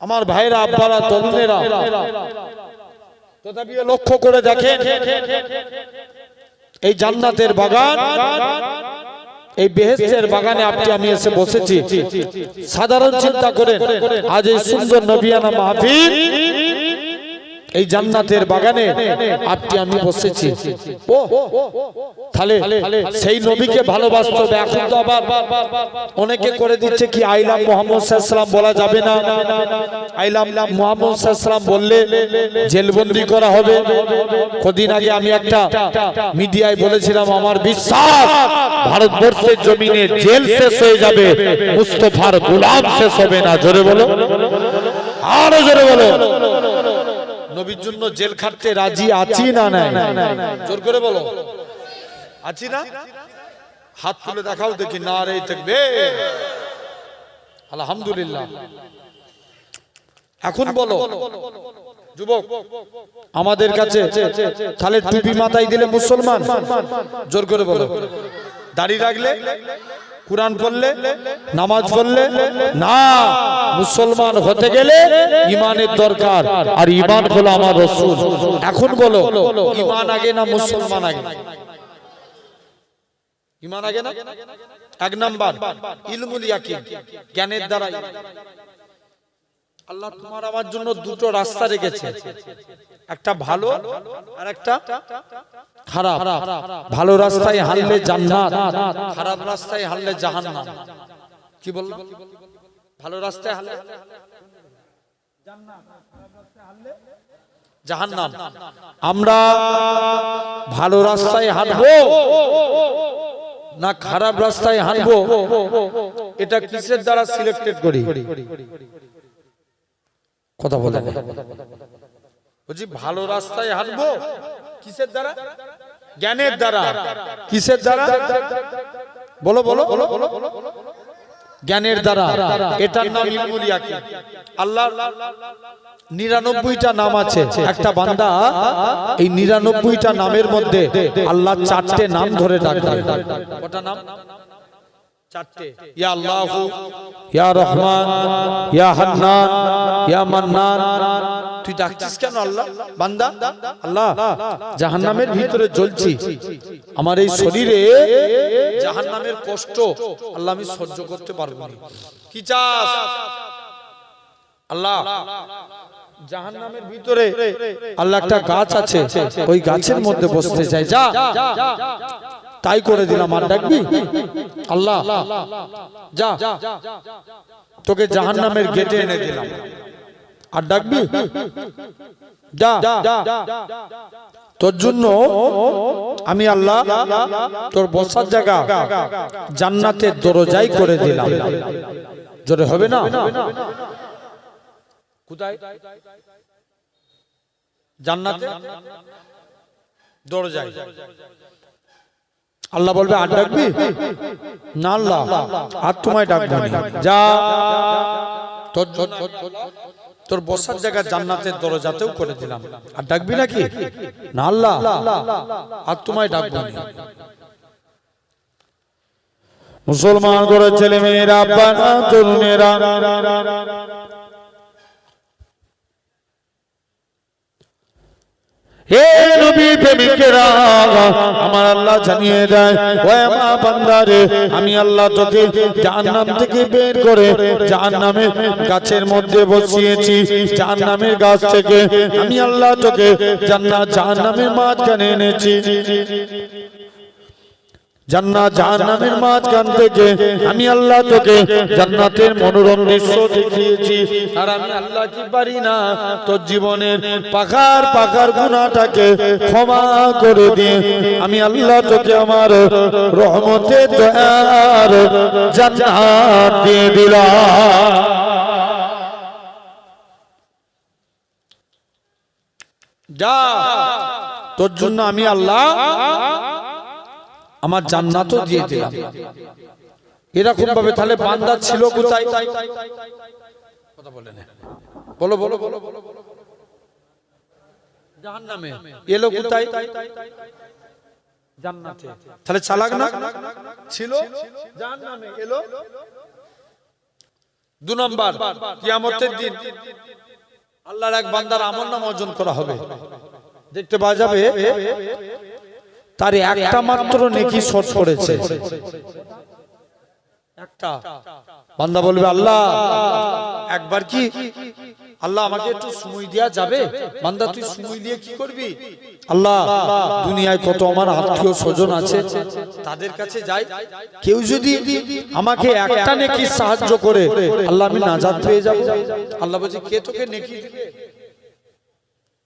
আমার ভাইরা, আব্বারা, তরুণেরা, তথাপি লক্ষ্য করে দেখেন এই জান্নাতের বাগান, এই বেহেশতের বাগানে আপনি আমি এসে বসেছি। সাধারণ চিন্তা করেন, আজ এই সুন্দর নবিয়ানা মাহফিল, এই জান্নাতের বাগানে আপনি আমি বসেছি। তাহলে সেই নবীকে ভালোবাসতে হবে। এখন তো আবার অনেকে করে দিচ্ছে কি আই লাভ মুহাম্মদ সাল্লাল্লাহু আলাইহি ওয়াসাল্লাম বলা যাবে না, আই লাভ মুহাম্মদ সাল্লাল্লাহু আলাইহি ওয়াসাল্লাম বললে জেলবন্দি করা হবে। কদিন আগে আমি একটা মিডিয়ায় বলেছিলাম, আমার বিশ্বাস ভারতবর্ষের জমিনে জেল শেষ হয়ে যাবে, মুস্তাফার গোলাম শেষ হবে না। জোরে বলো, আরো জোরে বলো। নবীর জন্য জেল খাটতে রাজি আছি না নাই? জোর করে বলো, আছি না? হাত তুলে দেখাও দেখি। নারে তাকবীর, আলহামদুলিল্লাহ। এখন বলো যুবক, আমাদের কাছে তাহলে টুপি মাথায় দিলে মুসলমান? জোর করে বলো। দাড়ি রাখলে, কুরআন পড়লে, নামাজ পড়লে না। মুসলমান হতে গেলে ঈমানের দরকার, আর ঈমান হলো আমার রাসূল। এখন বলো, ঈমান আগে না মুসলমান আগে? ঈমান আগে না? এক নাম্বার ইলমুল ইয়াকিন, জ্ঞানের দ্বারা। আল্লাহ তোমার আমার জন্য দুটো রাস্তা রেখেছে, একটা ভালো আর একটা খারাপ। ভালো রাস্তায় হাঁটলে জান্নাত, খারাপ রাস্তায় হাঁটলে জাহান্নাম। কি বললাম? ভালো রাস্তায় হাঁটলে জান্নাত, খারাপ রাস্তায় হাঁটলে জাহান্নাম। আমরা ভালো রাস্তায় হাঁটবো না খারাপ রাস্তায় হাঁটবো, এটা কিসের দ্বারা সিলেক্টেড করি? কথা বলে বলছি, ভালো রাস্তায় হাঁটবো কিসের দ্বারা? জ্ঞানের দ্বারা। কিসের দ্বারা? বলো বলো বলো। জ্ঞানের দ্বারা। এটার নাম ইলমুল ইয়াকিন। আল্লাহর 99টা নাম আছে। একটা বান্দা এই 99টা নামের মধ্যে আল্লাহ 4টে নাম ধরে ডাকবে। কটা নাম? 4টে। ইয়া আল্লাহু, ইয়া রহমান, ইয়া হান্নান, ইয়া মান্নান। তুই ডাকছিস কেন আল্লাহ? বান্দা, আল্লাহ জাহান্নামের ভিতরে জ্বলছি, আমার এই শরীরে জাহান্নামের কষ্ট আল্লাহ আমি সহ্য করতে পারবো না। কি চাস আল্লাহ? জাহান্নামের ভিতরে আল্লাহ একটা গাছ আছে, ওই গাছের মধ্যে বসতে চাই। যা, তাই করে দিলাম। আর ডাকবি? আল্লাহ যা, তোকে জাহান্নামের গেটে এনে দিলাম। আর ডাকবি? যা, তোর জন্য আমি আল্লাহ তোর বসার জায়গা জান্নাতের দরজায় করে দিলাম। জোরে হবে না? কোথায়? জান্নাতে দরজায়। আল্লাহ বলবে আর ডাকবি না? আল্লাহ আর তোমায় ডাকবো না। যা, তোর বসার জায়গা জান্নাতের দরজাতেও করে দিলাম। আর ডাকবি নাকি? না আল্লাহ আর তোমায় ডাকবো না। মুসলমান করে ছেলে মেয়েরা, তরুণেরা, হে নবী প্রেমিকেরা, আমার আল্লাহ জানিয়ে দেয়, ও আমার বান্দারে, আমি আল্লাহ তোকে জাহান্নাম থেকে বের করে জাহান্নামের গাছের মধ্যে বসিয়েছি। জাহান্নামের গাছ থেকে আমি আল্লাহ তোকে জান্নাত জাহান্নামের মাঝখানে এনেছি। জান্নাত জাহান্নামের মাঝখান থেকে আমি আল্লাহ তোকে জান্নাতের মনোরম দৃশ্য দেখিয়েছি। আর আমি আল্লাহ কি পারি না তোর জীবনের পাখার পাখার গুনাহটাকে ক্ষমা করে দিয়ে আমি আল্লাহ তোকে আমার রহমতের দয়ার জান্নাত দিয়ে দিলাম। যা, তোর জন্য আমি আল্লাহ আমার জান্নাতও দিয়ে দিলাম। এরকম ভাবে তাহলে বান্দা ছিল কোথায়? কথা বলে না, বলো বলো বলো। জাহান্নামে। এলো কোথায়? জান্নাতে। তাহলে চালাক না? ছিল জাহান্নামে, এলো। 2 নম্বর, কিয়ামতের দিন আল্লাহর এক বান্দার আমলনামা অর্জন করা হবে। দেখতে পাওয়া যাবে তার একটা মাত্র নেকি শর্ট পড়েছে, একটা। বান্দা বলবে আল্লাহ একবার কি আল্লাহ আমাকে একটু সময় দেয়া যাবে? বান্দা তুই সময় দিয়ে কি করবি? আল্লাহ দুনিয়ায় কত আমার আত্মীয় স্বজন আছে, তাদের কাছে যাই, কেউ যদি আমাকে একটা নেকি সাহায্য করে আল্লাহ আমি নাজাত পেয়ে যাব। আল্লাহ বলছে কে তোকে নেকি দিবে?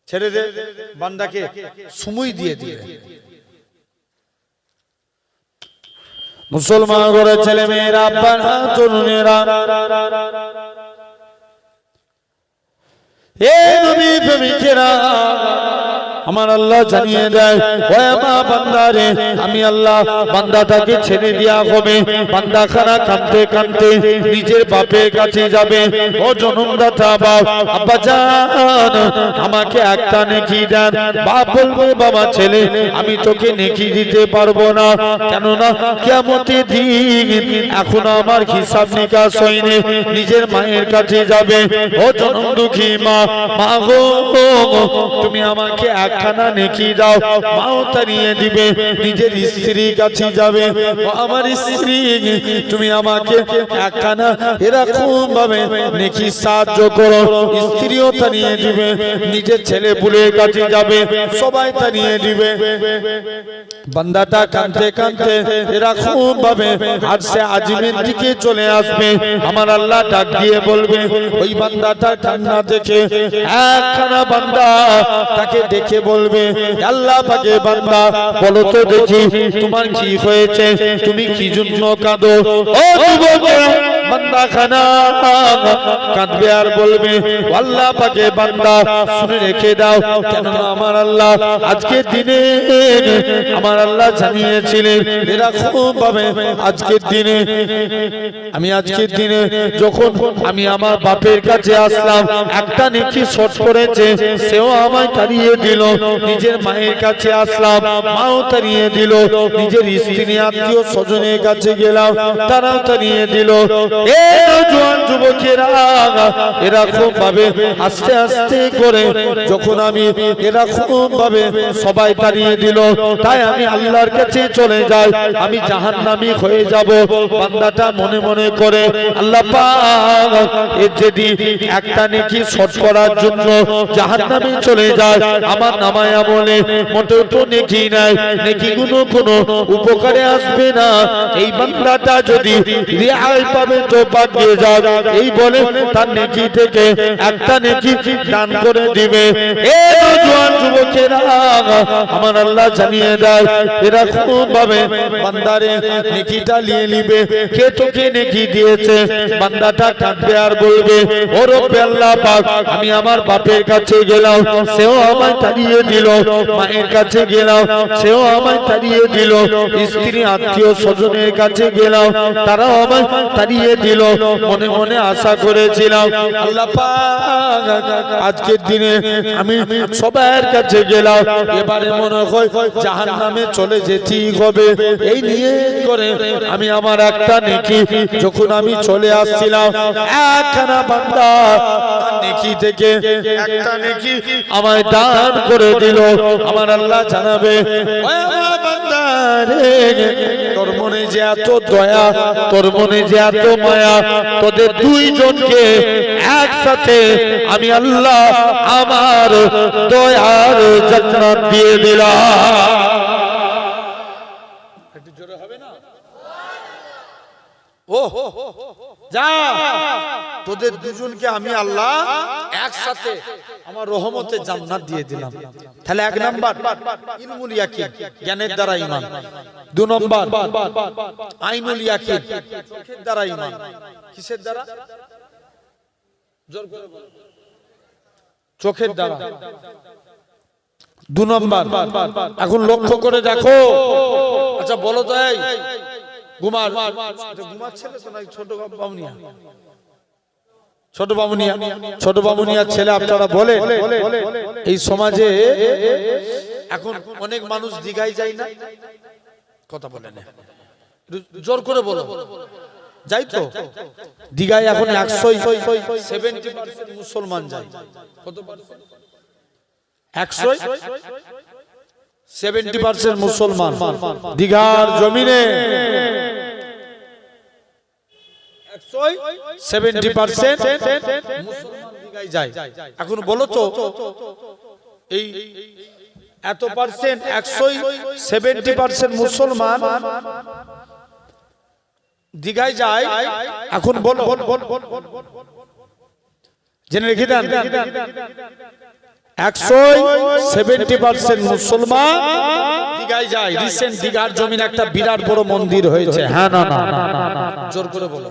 ছেড়ে দে, বান্দাকে সময় দিয়ে দিবে। মুসলমান ঘরের ছেলে মেয়েরা, আব্বারা, তরুণেরা, এ নবী প্রেমিকেরা, আমার আল্লাহ জানিয়ে দেয় ও মা বান্দারে, আমি আল্লাহ বান্দাটাকে ছেড়ে দেয়া হবে। বান্দা খানা কাঁদতে কাঁদতে নিজের বাপের কাছে যাবে, ও জনমদাতা বাপ, আব্বা জান আমাকে একটা নেকি দেন। বাপ বলবে বাবা ছেলে আমি তোকে নেকি দিতে পারবো না, কেননা কিয়ামতের দিন এখন আমার হিসাব নিকাশ হয়নি। নিজের মায়ের কাছে যাবে, ও জনম দুঃখী মা, মা গো তুমি আমাকে একখানা নেকি দাও। মাও তাড়িয়ে দিবে। নিজের স্ত্রীর কাছে যাবে, ও আমার স্ত্রী তুমি আমাকে একখানা এরকম ভাবে নেকি সাহায্য করো। স্ত্রীও তাড়িয়ে দিবে। নিজের ছেলে পুলের কাছে যাবে, সবাই তাড়িয়ে দিবে। বান্দাটা কাঁদতে কাঁদতে এরকম ভাবে আরশে আজিমের দিকে চলে আসবে। আমার আল্লাহ ডাক দিয়ে বলবে, ওই বান্দাটা কান্না দেখে একখানা বান্দা তাকে দেখে বলবে, আল্লাহ পাকে বান্দা বলো তো দেখি তোমার কি হয়েছে, তুমি কি জন্য কাঁদো? ও যুবকেরা, বান্দা খানা কাঁদবে আর বলবে, আল্লাহ পাকে বান্দা শুনে রেখে দাও, কেননা আমার আল্লাহ আজকের দিনে আমার আল্লাহ জানিয়েছিলেন এরকম ভাবে আজকের দিনে যখন আমি আমার বাপের কাছে আসলাম, একটা নেকি শর্ট করেছে, সেও আমায় তাড়িয়ে দিল। নিজের মায়ের কাছে আসলাম, মাও তাড়িয়ে দিল। নিজের স্ত্রী আত্মীয় স্বজনের কাছে গেলাম, তারাও তাড়িয়ে দিল। জোয়ান যুবকেরা এরকম ভাবে আস্তে আস্তে করে যখন আমি এরকম ভাবে সবাই তাড়িয়ে দিল, তাই আমি আল্লাহর কাছে চলে যাই, আমি জাহান্নামী হয়ে যাব। বান্দাটা মনে মনে করে, আল্লাহ পাক এর যদি একটা নেকি শর্ট করার জন্য জাহান্নামে চলে যায়, আমার নামায় আমলে মোটেও তো নেকি নাই, নেকিগুলো কোনো উপকারে আসবে না। এই বান্দাটা যদি রেহাই পাবে তো ভাগ্যে যাক, এই বলে তার নেকি থেকে একটা নেকি দান করে দিবে। এ নওজোয়ান যুবকেরা, আমার আল্লাহ জানিয়ে দেয় এরকম ভাবে বান্দারে নেকিটা নিয়ে নিবে। কে তোকে নেকি দিয়েছে? বান্দাটা কাঁদবে আর বলবে, ও রব্বে আল্লাহ পাক, আমি আমার বাপের কাছে গেলাম, সেও আমায় তাড়িয়ে দিল। মায়ের কাছে গেলাম, সেও আমায় তাড়িয়ে দিল। স্ত্রী আত্মীয় স্বজনের কাছে গেলাম, তারাও আমায় তাড়িয়ে দিল। মনে মনে আশা করেছিলাম আল্লাহ পাক আজকের দিনে আমি সবার কাছে গেলাম, এবারে মনে হয় জাহান্নামে চলে যেতেই হবে। এই নিয়ত করে আমি আমার একটা নেকি যখন আমি চলে আসছিলাম, একখানা বান্দা নেকি থেকে একটা নেকি আমায় দান করে দিল। আমার আল্লাহ জানাবে, তোর মনে যে এত দয়া, তোর মনে যে এত মায়া, তোদের দুইজনকে একসাথে আমি আল্লাহ আমার দয়ার জান্নাত দিয়ে দিলাম। একটু জোরে হবে না? ও যা, তোদের দুজনকে আমি আল্লাহ একসাথে আমার রহমতে জান্নাত দিয়ে দিলাম। তাহলে এক নাম্বার ইলমুল ইয়াকিন, জ্ঞানের দ্বারা ঈমান। দুই নাম্বার আইনুল ইয়াকিন, চোখের দ্বারা ঈমান। কিসের দ্বারা? জোর করে বলো। চোখের দ্বারা। দুই নাম্বার, এখন লক্ষ্য করে দেখো। আচ্ছা বলো তো, এই ঘুমাচ্ছিলে তো নাকি ছোট বামুনিয়া? ছোট বামুনিয়ার ছেলে আপনারা বলে এই সমাজে এখন অনেক মানুষ দিঘায় যায় না? কথা বলে না, জোর করে বলো। যাই তো দিঘায় এখন 170% মুসলমান যায়। কত? 70% মুসলমান দীঘার জমিনে 70% মুসলমান দীঘায় যায়। এখন বলো তো এই এত পার্সেন্ট 70% মুসলমান দীঘায় যায়। এখন বলো জেনে রেখে দেন 70% মুসলমান দীঘায় যায়। রিসেন্ট দীঘার জমিনে একটা বিরাট বড় মন্দির হয়েছে। হ্যাঁ না না জোর করে বলো।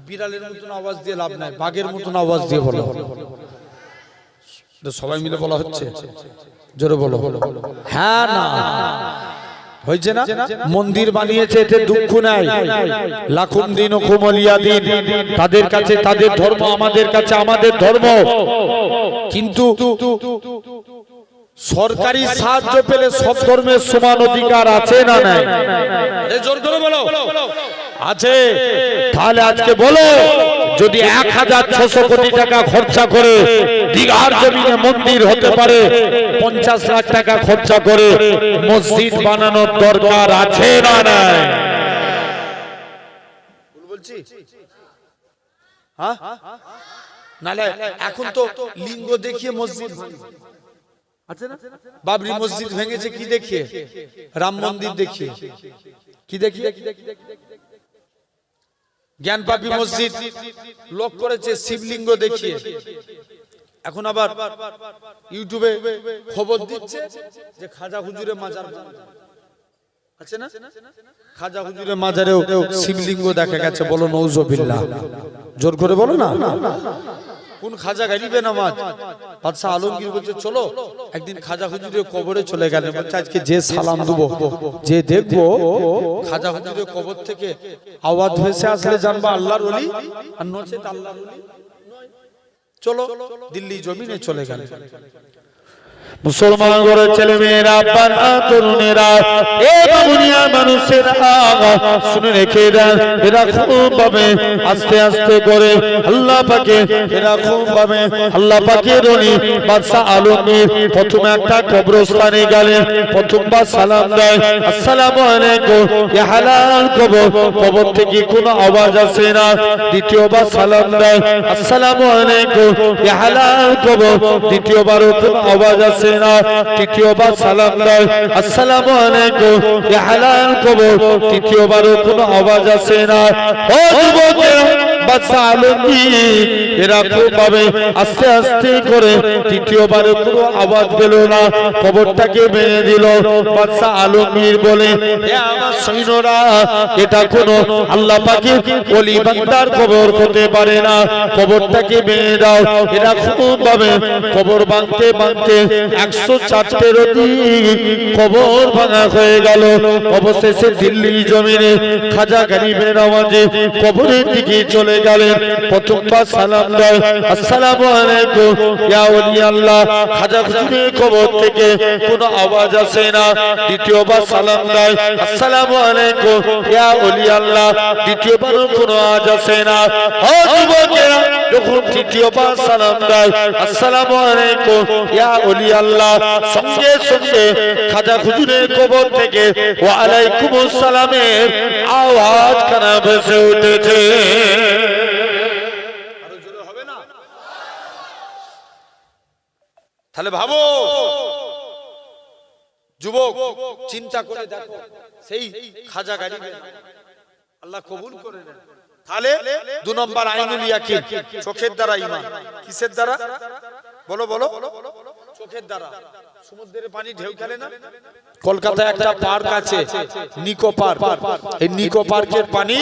বিড়ালের মতন আওয়াজ দিয়ে লাভ নাই, বাঘের মতন আওয়াজ দিয়ে বলো। সবাই মিলে বলা হচ্ছে, জোরে বলো। হ্যাঁ না হয়েছে না? মন্দির বানিয়েছে, এতে দুঃখ নাই। লাখুম দিন ও কুমলিয়া দিন, তাদের কাছে তাদের ধর্ম, আমাদের কাছে আমাদের ধর্ম। কিন্তু সরকারি সাহায্য পেলে সব ধর্মের সমান অধিকার আছে না নাই? জোর করে বলো আছে। তাহলে আজকে বলো, যদি 1600 কোটি টাকা খরচা করে দীঘার জমিনে মন্দির হতে পারে, 50 লাখ টাকা খরচা করে মসজিদ বানানোর দরকার আছে না নাই? বলছি হ্যাঁ, নালে এখন তো লিঙ্গ দেখিয়ে মসজিদ আছে না? বাবরি মসজিদ ভেঙেছে কি দেখিয়ে? রাম মন্দির দেখিয়ে। কি দেখিয়ে? জ্ঞানপাপী মসজিদ লোক করেছে শিবলিঙ্গ দেখিয়ে। এখন আবার ইউটিউবে খবর দিচ্ছে যে খাজা হুজুরের মাজার আছে না? খাজা হুজুরের মাজারেও শিবলিঙ্গ দেখা গেছে। বলো নউজুবিল্লাহ, জোর করে বলো না। কোন খাজা গাইবে নামাজ? বাদশা আলমগীর বলছে চলো একদিন খাজা হুজুরের কবরে চলে গেলেন। বলছে আজকে যে সালাম দেবো, যে দেখবো, খাজা হুজুরের কবর থেকে আওয়াজ ভেসে আসলে জানবা আল্লাহর ওলি, আর নচেত আল্লাহর ওলি নয়। চলো দিল্লি জমিনে চলে গেলেন। মুসলমান ঘরের ছেলে মেয়েরা, তরুণেরা, দুনিয়া মানুষেরা শুনে রেখে দেন, এরা খুব ভাবে আস্তে আস্তে করে আল্লাহ পাকে, এরা খুব ভাবে আল্লাহ পাকের ওলি বাদশা আলমগীর প্রথমে একটা কবরস্থানে গেলেন। প্রথমবার সালাম দেয়, আসসালামু আলাইকুম, ইয়া হালাল কবর। কবর থেকে কোনো আওয়াজ আসে না। দ্বিতীয়বার সালাম দেয়, আসসালামু আলাইকুম, ইয়া হালাল কবর। দ্বিতীয়বারও কোনো আওয়াজ আসে না। তৃতীয়বার সালাম দেয়, আসসালামু আলাইকুম, ইয়া হালাল কবর। তৃতীয়বারও কোনো আওয়াজ আসে না। ও যুবকেরা, বাদশা আলমগীর এরা খুব ভাবে আস্তে আস্তে করে তৃতীয়বারে কোনো আওয়াজ পেল না, কবরটাকে ভেঙে দিল। বাদশা আলমগীর বলে, হে আমার সৈন্যরা, এটা কোনো আল্লাহ পাকের ওলি বান্দার কবর হতে পারে না, কবরটাকে ভেঙে দাও। এরা খুব ভাবে কবর ভাঙতে ভাঙতে 104টের অধিক কবর ভাঙা হয়ে গেল। অবশেষে দিল্লি জমিনে খাজা গরিবের আওয়াজে কবরের দিকে চলে গেলেন। প্রথমবার সালাম দেয়, আসসালামু আলাইকুম, ইয়া ওলি আল্লাহ। খাজা হুজুরের কবর থেকে কোনো আওয়াজ আসে না। দ্বিতীয়বার সালাম দেয়, আসসালামু আলাইকুম, ইয়া ওলি আল্লাহ। দ্বিতীয়বারও কোনো আওয়াজ আসে না। ও যুবকেরা, যখন তৃতীয়বার সালাম দেয়, আসসালামু আলাইকুম, ইয়া ওলি আল্লাহ, সঙ্গে সঙ্গে খাজা হুজুরের কবর থেকে ওয়া আলাইকুমুস সালামের আওয়াজ কানা ভেসে উঠেছে। তাহলে ভাবো যুবক, চিন্তা করে দেখো, সেই খাজা গরিব আল্লাহ কবুল করে নেন। তাহলে 2 নম্বর আইনুল ইয়াকিন, চোখের দ্বারা ঈমান। কিসের দ্বারা? বলো বলো। চোখের দ্বারা। সমুদ্রের পানি ঢেউ খেলে না? কলকাতায় একটা পার্ক আছে, নিকো পার্ক। এই নিকো পার্কের পানি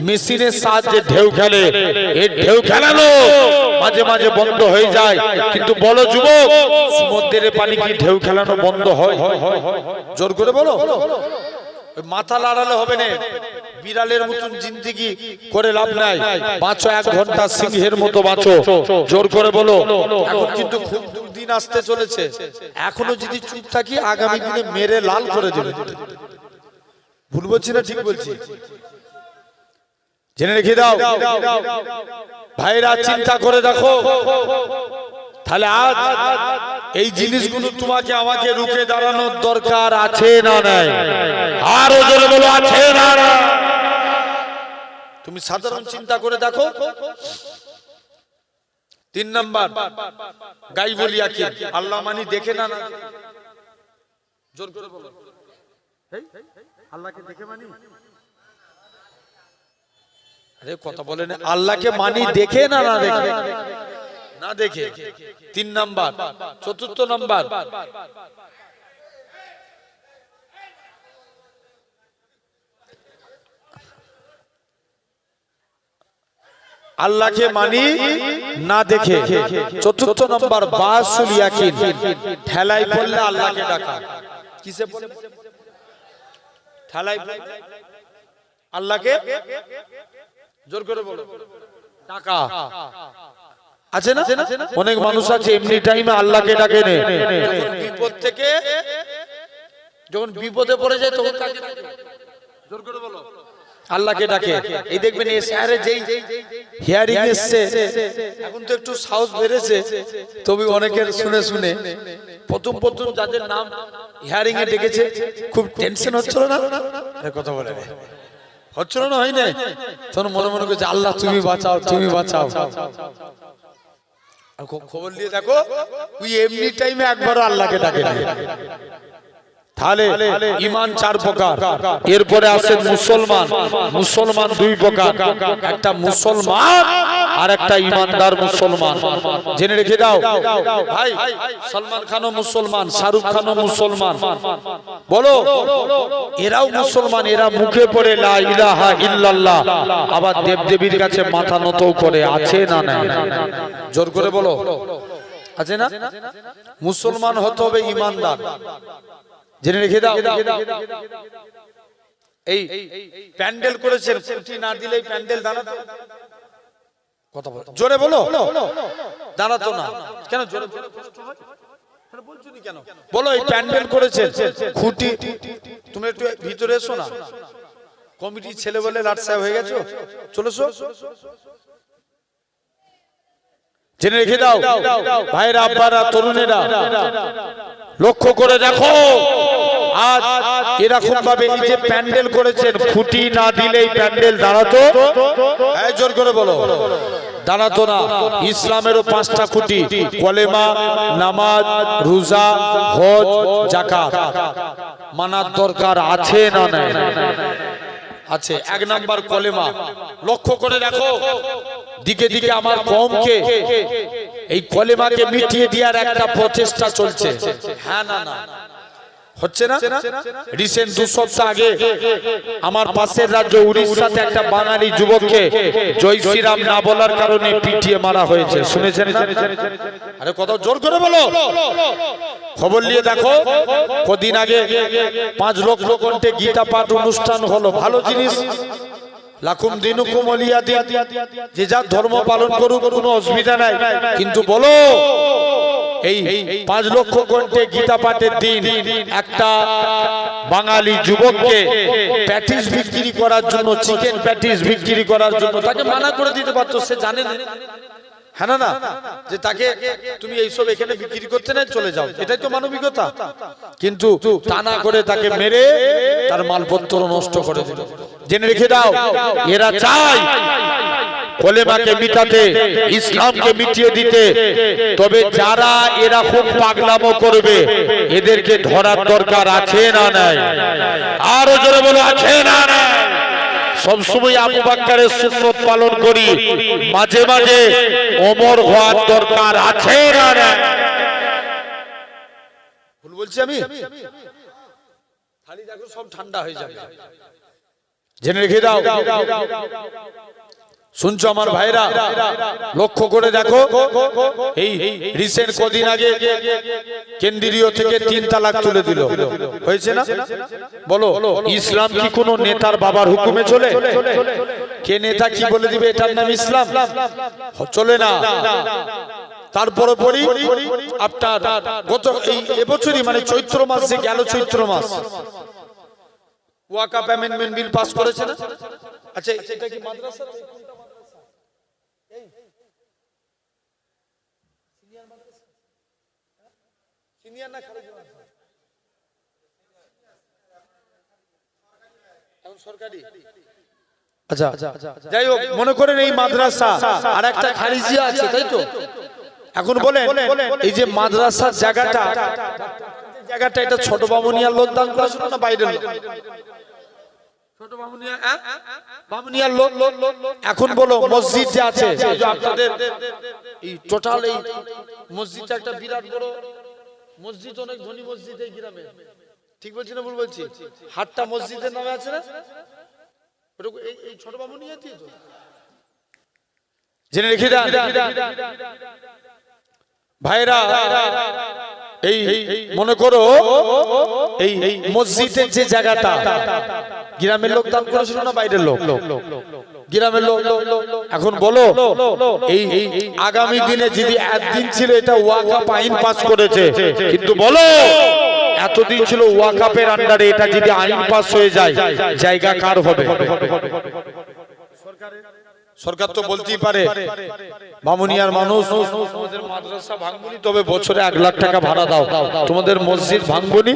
মেশিনের সাহায্যে ঢেউ খেলে। এই ঢেউ খেলানো মাঝে মাঝে বন্ধ হয়ে যায়। কিন্তু বলো যুবক, সমুদ্রের পানি কি ঢেউ খেলানো বন্ধ হয়? জোর করে বলো। মাথা লড়ালে হবে না। বিড়ালের মতন জিন্দেগি করে লাভ নাই। বাঁচো 1 ঘন্টা সিংহের মতো বাঁচো। জোর করে বলো। এখন কিন্তু খুব দুর্দিন আসতে চলেছে। এখনো যদি চুপ থাকি, আগামী দিনে মেরে লাল করে দেবে। ভুল বলছি না ঠিক বলছি? জেনে রেখে দাও ভাইরা, চিন্তা করে দেখো। তাহলে আজ এই জিনিসগুলো তোমাকে আমাকে রুখে দাঁড়ানোর দরকার আছে না নাই? আরো জোরে বলো আছে না না? তুমি সাধারণ চিন্তা করে দেখো। 3 নাম্বার গাইবুল ইয়াকিন, আল্লাহ মানি দেখে না না? জোর করে বলো, আল্লাহকে দেখে মানি? আরে কথা বলেন, আল্লাহকে মানি দেখে না না দেখে? না দেখে। 3 নাম্বার। 4th নাম্বার, আল্লাহকে মানি না দেখে। 4th নাম্বার বাসুল ইয়াকিন, ঠেলাই পড়লে আল্লাহকে ডাকা। কিসে বলে? ঠেলাই আল্লাহকে, জোর করে বলো, ডাকা। আছে না? অনেক মানুষ আছে এমনি টাইমে আল্লাহকে ডাকে না, বিপদ থেকে যখন বিপদে পড়ে যায় তখন কাকে ডাকে? জোর করে বলো, আল্লাহকে ডাকে। এই দেখবেন এই শহরে যেই হিয়ারিং এসছে, এখন তো একটু সাহস বেড়েছে, তবে অনেকের শুনে শুনে প্রথম যাদের নাম হিয়ারিং এ ডেকেছে খুব টেনশন হচ্ছিল না? কথা বলে হচ্ছিল না, হয় না? তখন মনে মনে করছে আল্লাহ তুমি বাঁচাও, তুমি বাঁচাও। খবর নিয়ে দেখো, তুই এমনি টাইমে একবারও আল্লাহকে ডাকে না। তাহলে ঈমান 4 প্রকার। এরপরে আছে মুসলমান। মুসলমান 2 প্রকার, একটা মুসলমান আর একটা ঈমানদার মুসলমান। জেনে রেখে দাও ভাই, সলমান খানও মুসলমান, শাহরুখ খানও মুসলমান। বলো, এরাও মুসলমান, এরা মুখে পড়ে লা ইলাহা ইল্লাল্লাহ, আবার দেবদেবীর কাছে মাথা নত করে। আছে না না? জোর করে বলো, আছে না? মুসলমান হতে হবে ঈমানদার। জেনে রেখে দাও, এই প্যান্ডেল করেছেন, খুঁটি না দিলেই প্যান্ডেল দাঁড়াতো? কথা বলো, জোরে বলো, দাঁড়াতো না কেন? জোরে বলছো নি কেন? বলো, এই প্যান্ডেল করেছেন, খুঁটি, তুমি একটু ভিতরে এসো না। কমিটির ছেলে বলে লাট সাহেব হয়ে গেছো, চলেছো। জেনে রেখে দাও ভাইরা, আব্বারা, তরুণেরা, লক্ষ্য করে দেখো, আজ এরকম ভাবে এই যে প্যান্ডেল করেছেন, খুঁটি না দিলেই প্যান্ডেল দাঁড়াতো? এই জোর করে বলো, দাঁড়াতো না। ইসলামেরও 5টা খুঁটি, কলেমা, নামাজ, রোজা, হজ, যাকাত। মানার দরকার আছে না নাই? আছে। 1 নাম্বার কলেমা। লক্ষ্য করে দেখো, দিকে দিকে আমার কওমকে এই কলেমাকে মিটিয়ে দেওয়ার একটা প্রচেষ্টা চলছে। হ্যাঁ না না হচ্ছে না? রিসেন্ট 2 সপ্তাহ আগে আমার পাশের রাজ্য উড়িষ্যাতে একটা বাঙালি যুবককে জয় শ্রীরাম না বলার কারণে পিটিয়ে মারা হয়েছে। শুনেছেন না? আরে কত জোর করে বলো, খবর নিয়ে দেখো। কদিন আগে 5 লক্ষ কণ্ঠে গীতা পাঠ অনুষ্ঠান হলো। ভালো জিনিস, লাকুম দিনুকুম ওয়ালিয়া দিন, যে যার ধর্ম পালন করুক, কোনো অসুবিধা নাই। কিন্তু বলো, এই 5 লক্ষ কণ্ঠে গীতা পাঠের দিন একটা বাঙালি যুবককে প্যাটিস বিক্রি করার জন্য, চিকেন প্যাটিস বিক্রি করার জন্য তাকে মানা করে দিতে পারতো। সে জানে না, হ্যাঁ না, যে তাকে তুমি এইসব এখানে বিক্রি করতে না, চলে যাও, এটাই তো মানবিকতা। কিন্তু তা না করে তাকে মেরে তার মালপত্র নষ্ট করে দিল। জেনে রেখে দাও, এরা চায় কলেমাকে মিটাতে, ইসলামকে মিটিয়ে দিতে। তবে যারা এরা খুব পাগলামো করবে, এদেরকে ধরার দরকার আছে না নাই? আরো জোরে বলো, আছে না নাই? সবসময় আবু বকরের সুন্নাত পালন করি, মাঝে মাঝে ওমর হওয়ার দরকার আছে না নাই? ভুল বলছি আমি? খালি দেখো সব ঠান্ডা হয়ে যাবে। জেনে রেখে দাও, শুনছো আমার ভাইরা, লক্ষ্য করে দেখো। এই রিসেন্ট কদিন আগে কেন্দ্রীয় থেকে 3 তালাক তুলে দিল, হয়েছে না? বলো, ইসলাম কি কোনো নেতার বাবার হুকুমে চলে? কে নেতা কি বলে দিবে এটার নাম ইসলাম? চলে না। তারপরে পড়ি আপনার গত এবছরই, মানে চৈত্র মাস যে গেল, চৈত্র মাস ওয়াকাফ অ্যামেন্ডমেন্ট বিল পাস করেছে না? আচ্ছা, এটা কি মাদ্রাসা? সিনিয়র না খালেদ এখন সরকারি। আচ্ছা যাই হোক, মনে করেন এই মাদ্রাসা আর একটা খারিজিয়া আছে, তাই তো? এখন বলেন এই যে মাদ্রাসার জায়গাটা এটা ছোট বামুনিয়ার লোক দান করেছিল না বাইরের লোক? ছোট বামুনিয়ার লোক। এখন বলো মসজিদ যে আছে আপনাদের এই টোটাল এই মসজিদটা একটা বিরাট বড় মসজিদ, অনেক ধনী মসজিদ এই গ্রামে, ঠিক বলছি না ভুল বলছি? হাটটা মসজিদের নামে আছে না? এই ছোট বামুনিয়াতেই তো, জেনে রেখে দেন ভাইরা। এই মনে করো এই মসজিদের যে জায়গাটা গ্রামের লোক দান করেছিল না বাইরের লোক? গ্রামের লোক। এখন বলো এই আগামী দিনে যদি একদিন ছিল এটা ওয়াকফ আইন পাস করেছে, কিন্তু বলো এতদিন ছিল ওয়াকফের আন্ডারে, এটা যদি আইন পাস হয়ে যায় জায়গা কার হবে? সরকার তো বলতেই পারে বামুনিয়ার মানুষ তোমাদের মাদ্রাসা ভাঙবনি, তবে বছরে 1 লাখ টাকা ভাড়া দাও, তোমাদের মসজিদ ভাঙবনি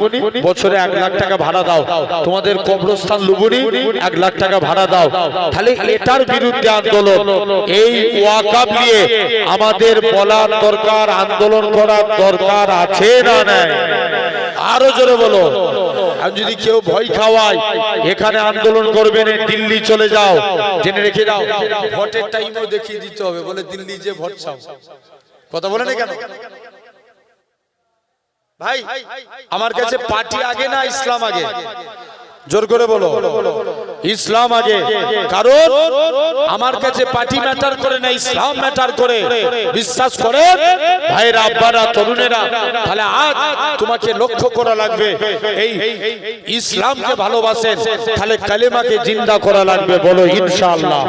বছরে 1 লাখ টাকা ভাড়া দাও, তোমাদের কবরস্থান লুবনি 1 লাখ টাকা ভাড়া দাও। তাহলে এটার বিরুদ্ধে আন্দোলন, এই ওয়াকফ নিয়ে আমাদের বলার দরকার, আন্দোলন করার দরকার আছে না নাই? আরো জোরে বলো। আর যদি কেউ ভয় খাওয়ায় এখানে আন্দোলন করবে না, দিল্লি চলে যাও, জেনে রেখে দাও ভোটের টাইমও দেখিয়ে দিতে হবে, বলে দিল্লি যে ভোট চাও। কথা বলে না কেন ভাই? আমার কাছে পার্টি আগে না ইসলাম আগে? জোর করে বলো ইসলাম আগে। কারণ আমার কাছে পার্টি ম্যাটার করে না, ইসলাম ম্যাটার করে। বিশ্বাস করে ভাইরা, আব্বারা, তরুণেরা, তাহলে আজ তোমাকে লক্ষ্য করা লাগবে এই ইসলামকে ভালোবাসেন, তাহলে কালেমাকে জিন্দা করা লাগবে। বলো ইনশাআল্লাহ।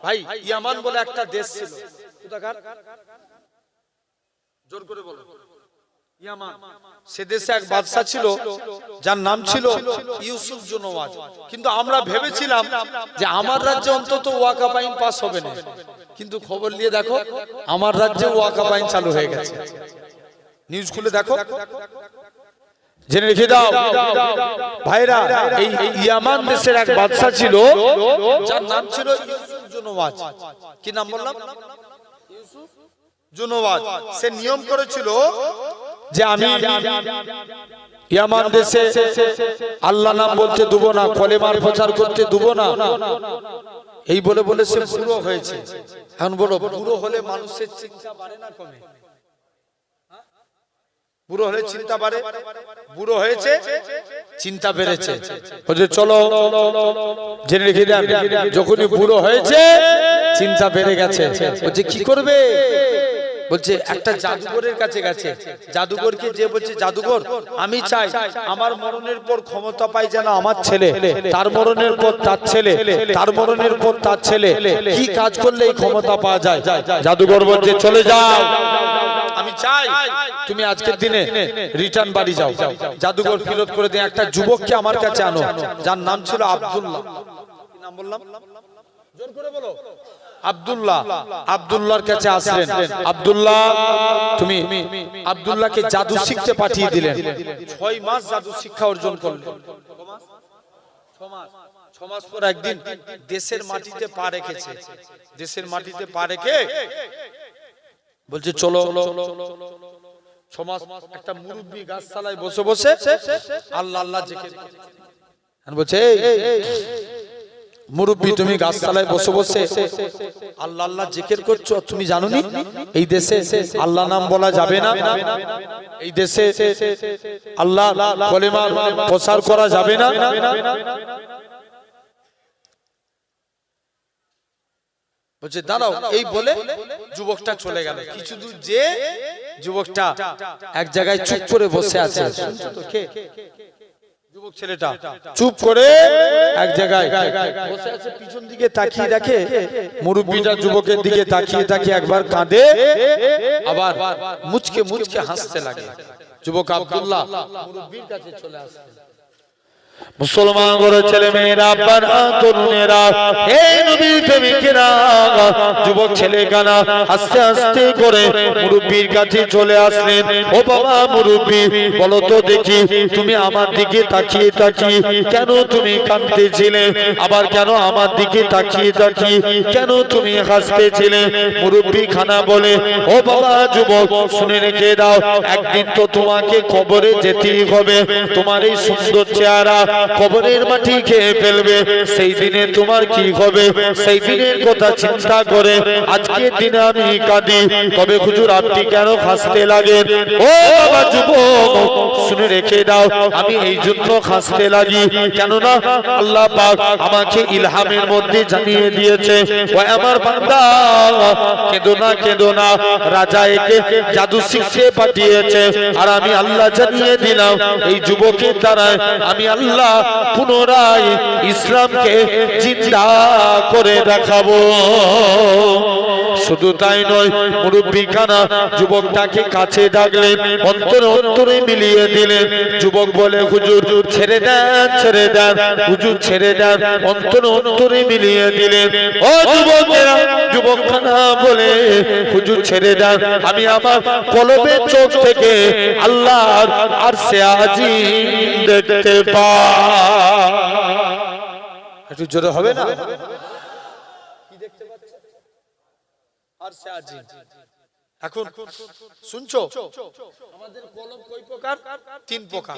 ভাই ইয়ামান বলে একটা দেশ ছিল, জোর করে বলো ইয়ামান। সে দেশে এক বাদশা ছিল যার নাম ছিল ইউসুফ জুনওয়াজ। কিন্তু আমরা ভেবেছিলাম যে আমার রাজ্যে অন্তত ওয়াকফ আইন পাস হবে না, কিন্তু খবর নিয়ে দেখো আমার রাজ্যে ওয়াকফ আইন চালু হয়ে গেছে। নিউজ খুলে দেখো, জেনে রেখে দাও ভাইরা। এই ইয়ামান দেশের এক বাদশা ছিল যার নাম ছিল ইউসুফ জুনওয়াজ। কি নাম বললাম? ইউসুফ জুনওয়াজ। সে নিয়ম করেছিল যে আমি ইয়ামান দেশে আল্লাহ নাম বলতে দেব না, কলেমার প্রচার করতে দেব না, এই বলে বলে সে বুড়ো হয়েছে। এখন বলো বুড়ো হলে মানুষের চিন্তা বাড়ে না কমে? বুড়ো হলে চিন্তা বাড়ে, বুড়ো হয়েছে চিন্তা বেড়েছে। বলছে চলো, জেনে রেখে দেন যখনই বুড়ো হয়েছে চিন্তা বেড়ে গেছে। বলছে কি করবে? বলছে একটা জাদুঘরের কাছে গেছে। জাদুঘরকে যে বলছে জাদুঘর আমি চাই আমার মরণের পর ক্ষমতা পাই যেন আমার ছেলে, তার মরণের পর তার ছেলে, তার মরণের পর তার ছেলে, কি কাজ করলে এই ক্ষমতা পাওয়া যায়? জাদুঘর বলছে চলে যাও, আমি চাই তুমি আজকের দিনে রিটার্ন বাড়ি যাও, জাদুঘর ফেরত করে দিয়ে একটা যুবককে আমার কাছে আনো যার নাম ছিল আব্দুল্লাহ। কি নাম বললাম? জোর করে বলো আব্দুল্লাহ। আব্দুল্লাহর কাছে আসলেন। আব্দুল্লাহ তুমি আব্দুল্লাহকে জাদু শিখতে পাঠিয়ে দিলেন। 6 মাস জাদু শিক্ষা অর্জন করলেন। 6 মাস পর একদিন দেশের মাটিতে পা রেখেছে। দেশের মাটিতে পা রেখে বলছে চলো। 6 মাস একটা মুরব্বি গাছতলায় বসে বসে আল্লাহ আল্লাহ জিকির করছে। বলছে মুরব্বি তুমি গাছতলায় বসে বসে আল্লাহ আল্লাহ জিকির করছো, তুমি জানোনি এই দেশে আল্লাহ নাম বলা যাবে না, এই দেশে আল্লাহ কলেমার প্রচার করা যাবে না? বলছে দাঁড়াও, এই বলে যুবকটা চলে গেল। কিছু দূর যে যুবকটা এক জায়গায় চুপ করে বসে আছে। শুনছো তো কে? যুবক ছেলেটা চুপ করে এক জায়গায় বসে আছে, পিছন দিকে তাকিয়ে দেখে মুরব্বিটা যুবকের দিকে তাকিয়ে তাকিয়ে একবার কাঁদে, আবার মুচকে মুচকে হাসতে লাগে। যুবক আব্দুল্লাহ মুরব্বির কাছে চলে আসে। মুসলমান ঘরের ছেলে মেয়েরা, আব্বারা, তরুণেরা, হে নবীর প্রেমিকেরা, যুবক ছেলে কানা আস্তে আস্তে করে মুরব্বির কাছে চলে আসলেন। ও বাবা মুরব্বি, বলো তো দেখি, তুমি আমার দিকে তাকিয়ে তাকিয়ে কেন তুমি কাঁদতেছিলে? আবার কেন আমার দিকে তাকিয়ে তাকিয়ে কেন তুমি হাসতেছিলে? মুরব্বি খানা বলে, ও বাবা যুবক, শুনে রেখে দাও, একদিন তো তোমাকে কবরে যেতেই হবে। তোমার এই সুন্দর চেহারা কবরের মাটি খেয়ে ফেলবে। সেই দিনে তোমার কি হবে? সেই দিনের কথা চিন্তা করে আজকের দিনে আমি কাঁদি। তবে হুজুর আপনি কেন হাসতে লাগেন? ও বাবা যুবক, শুনে রেখে দাও, আমি এই জন্য হাসতে লাগি, কেননা আল্লাহ পাক আমাকে ইলহামের মধ্যে জানিয়ে দিয়েছে, ও আমার বান্দা, কেঁদো না কেঁদো না, রাজা একে জাদু শিখতে পাঠিয়েছে। আর আমি আল্লাহ জানিয়ে দিলাম, এই যুবকের দ্বারা আমি আল্লাহ পুনরায় ইসলামকে জিন্দা করে দেখাবো। শুধু তাই নয়, মুরব্বি খানা যুবকটাকে কাছে ডাকলেন, অন্তরে অন্তরে মিলিয়ে দিলেন। যুবক বলে, হুজুর ছেড়ে দেন, ছেড়ে দেন, হুজুর ছেড়ে দেন, অন্তরে অন্তরে মিলিয়ে দিলেন। ও যুবকেরা, যুবক খানা বলে, হুজুর ছেড়ে দেন, আমি আমার কলবের চোখ থেকে আল্লাহর আরশে আজিম দেখতে পাই। একটু জোরে হবে না? কি দেখতে পাচ্ছ? আরশে আজিম। এখন শুনছো, আমাদের কলব কয় প্রকার? 3 প্রকার।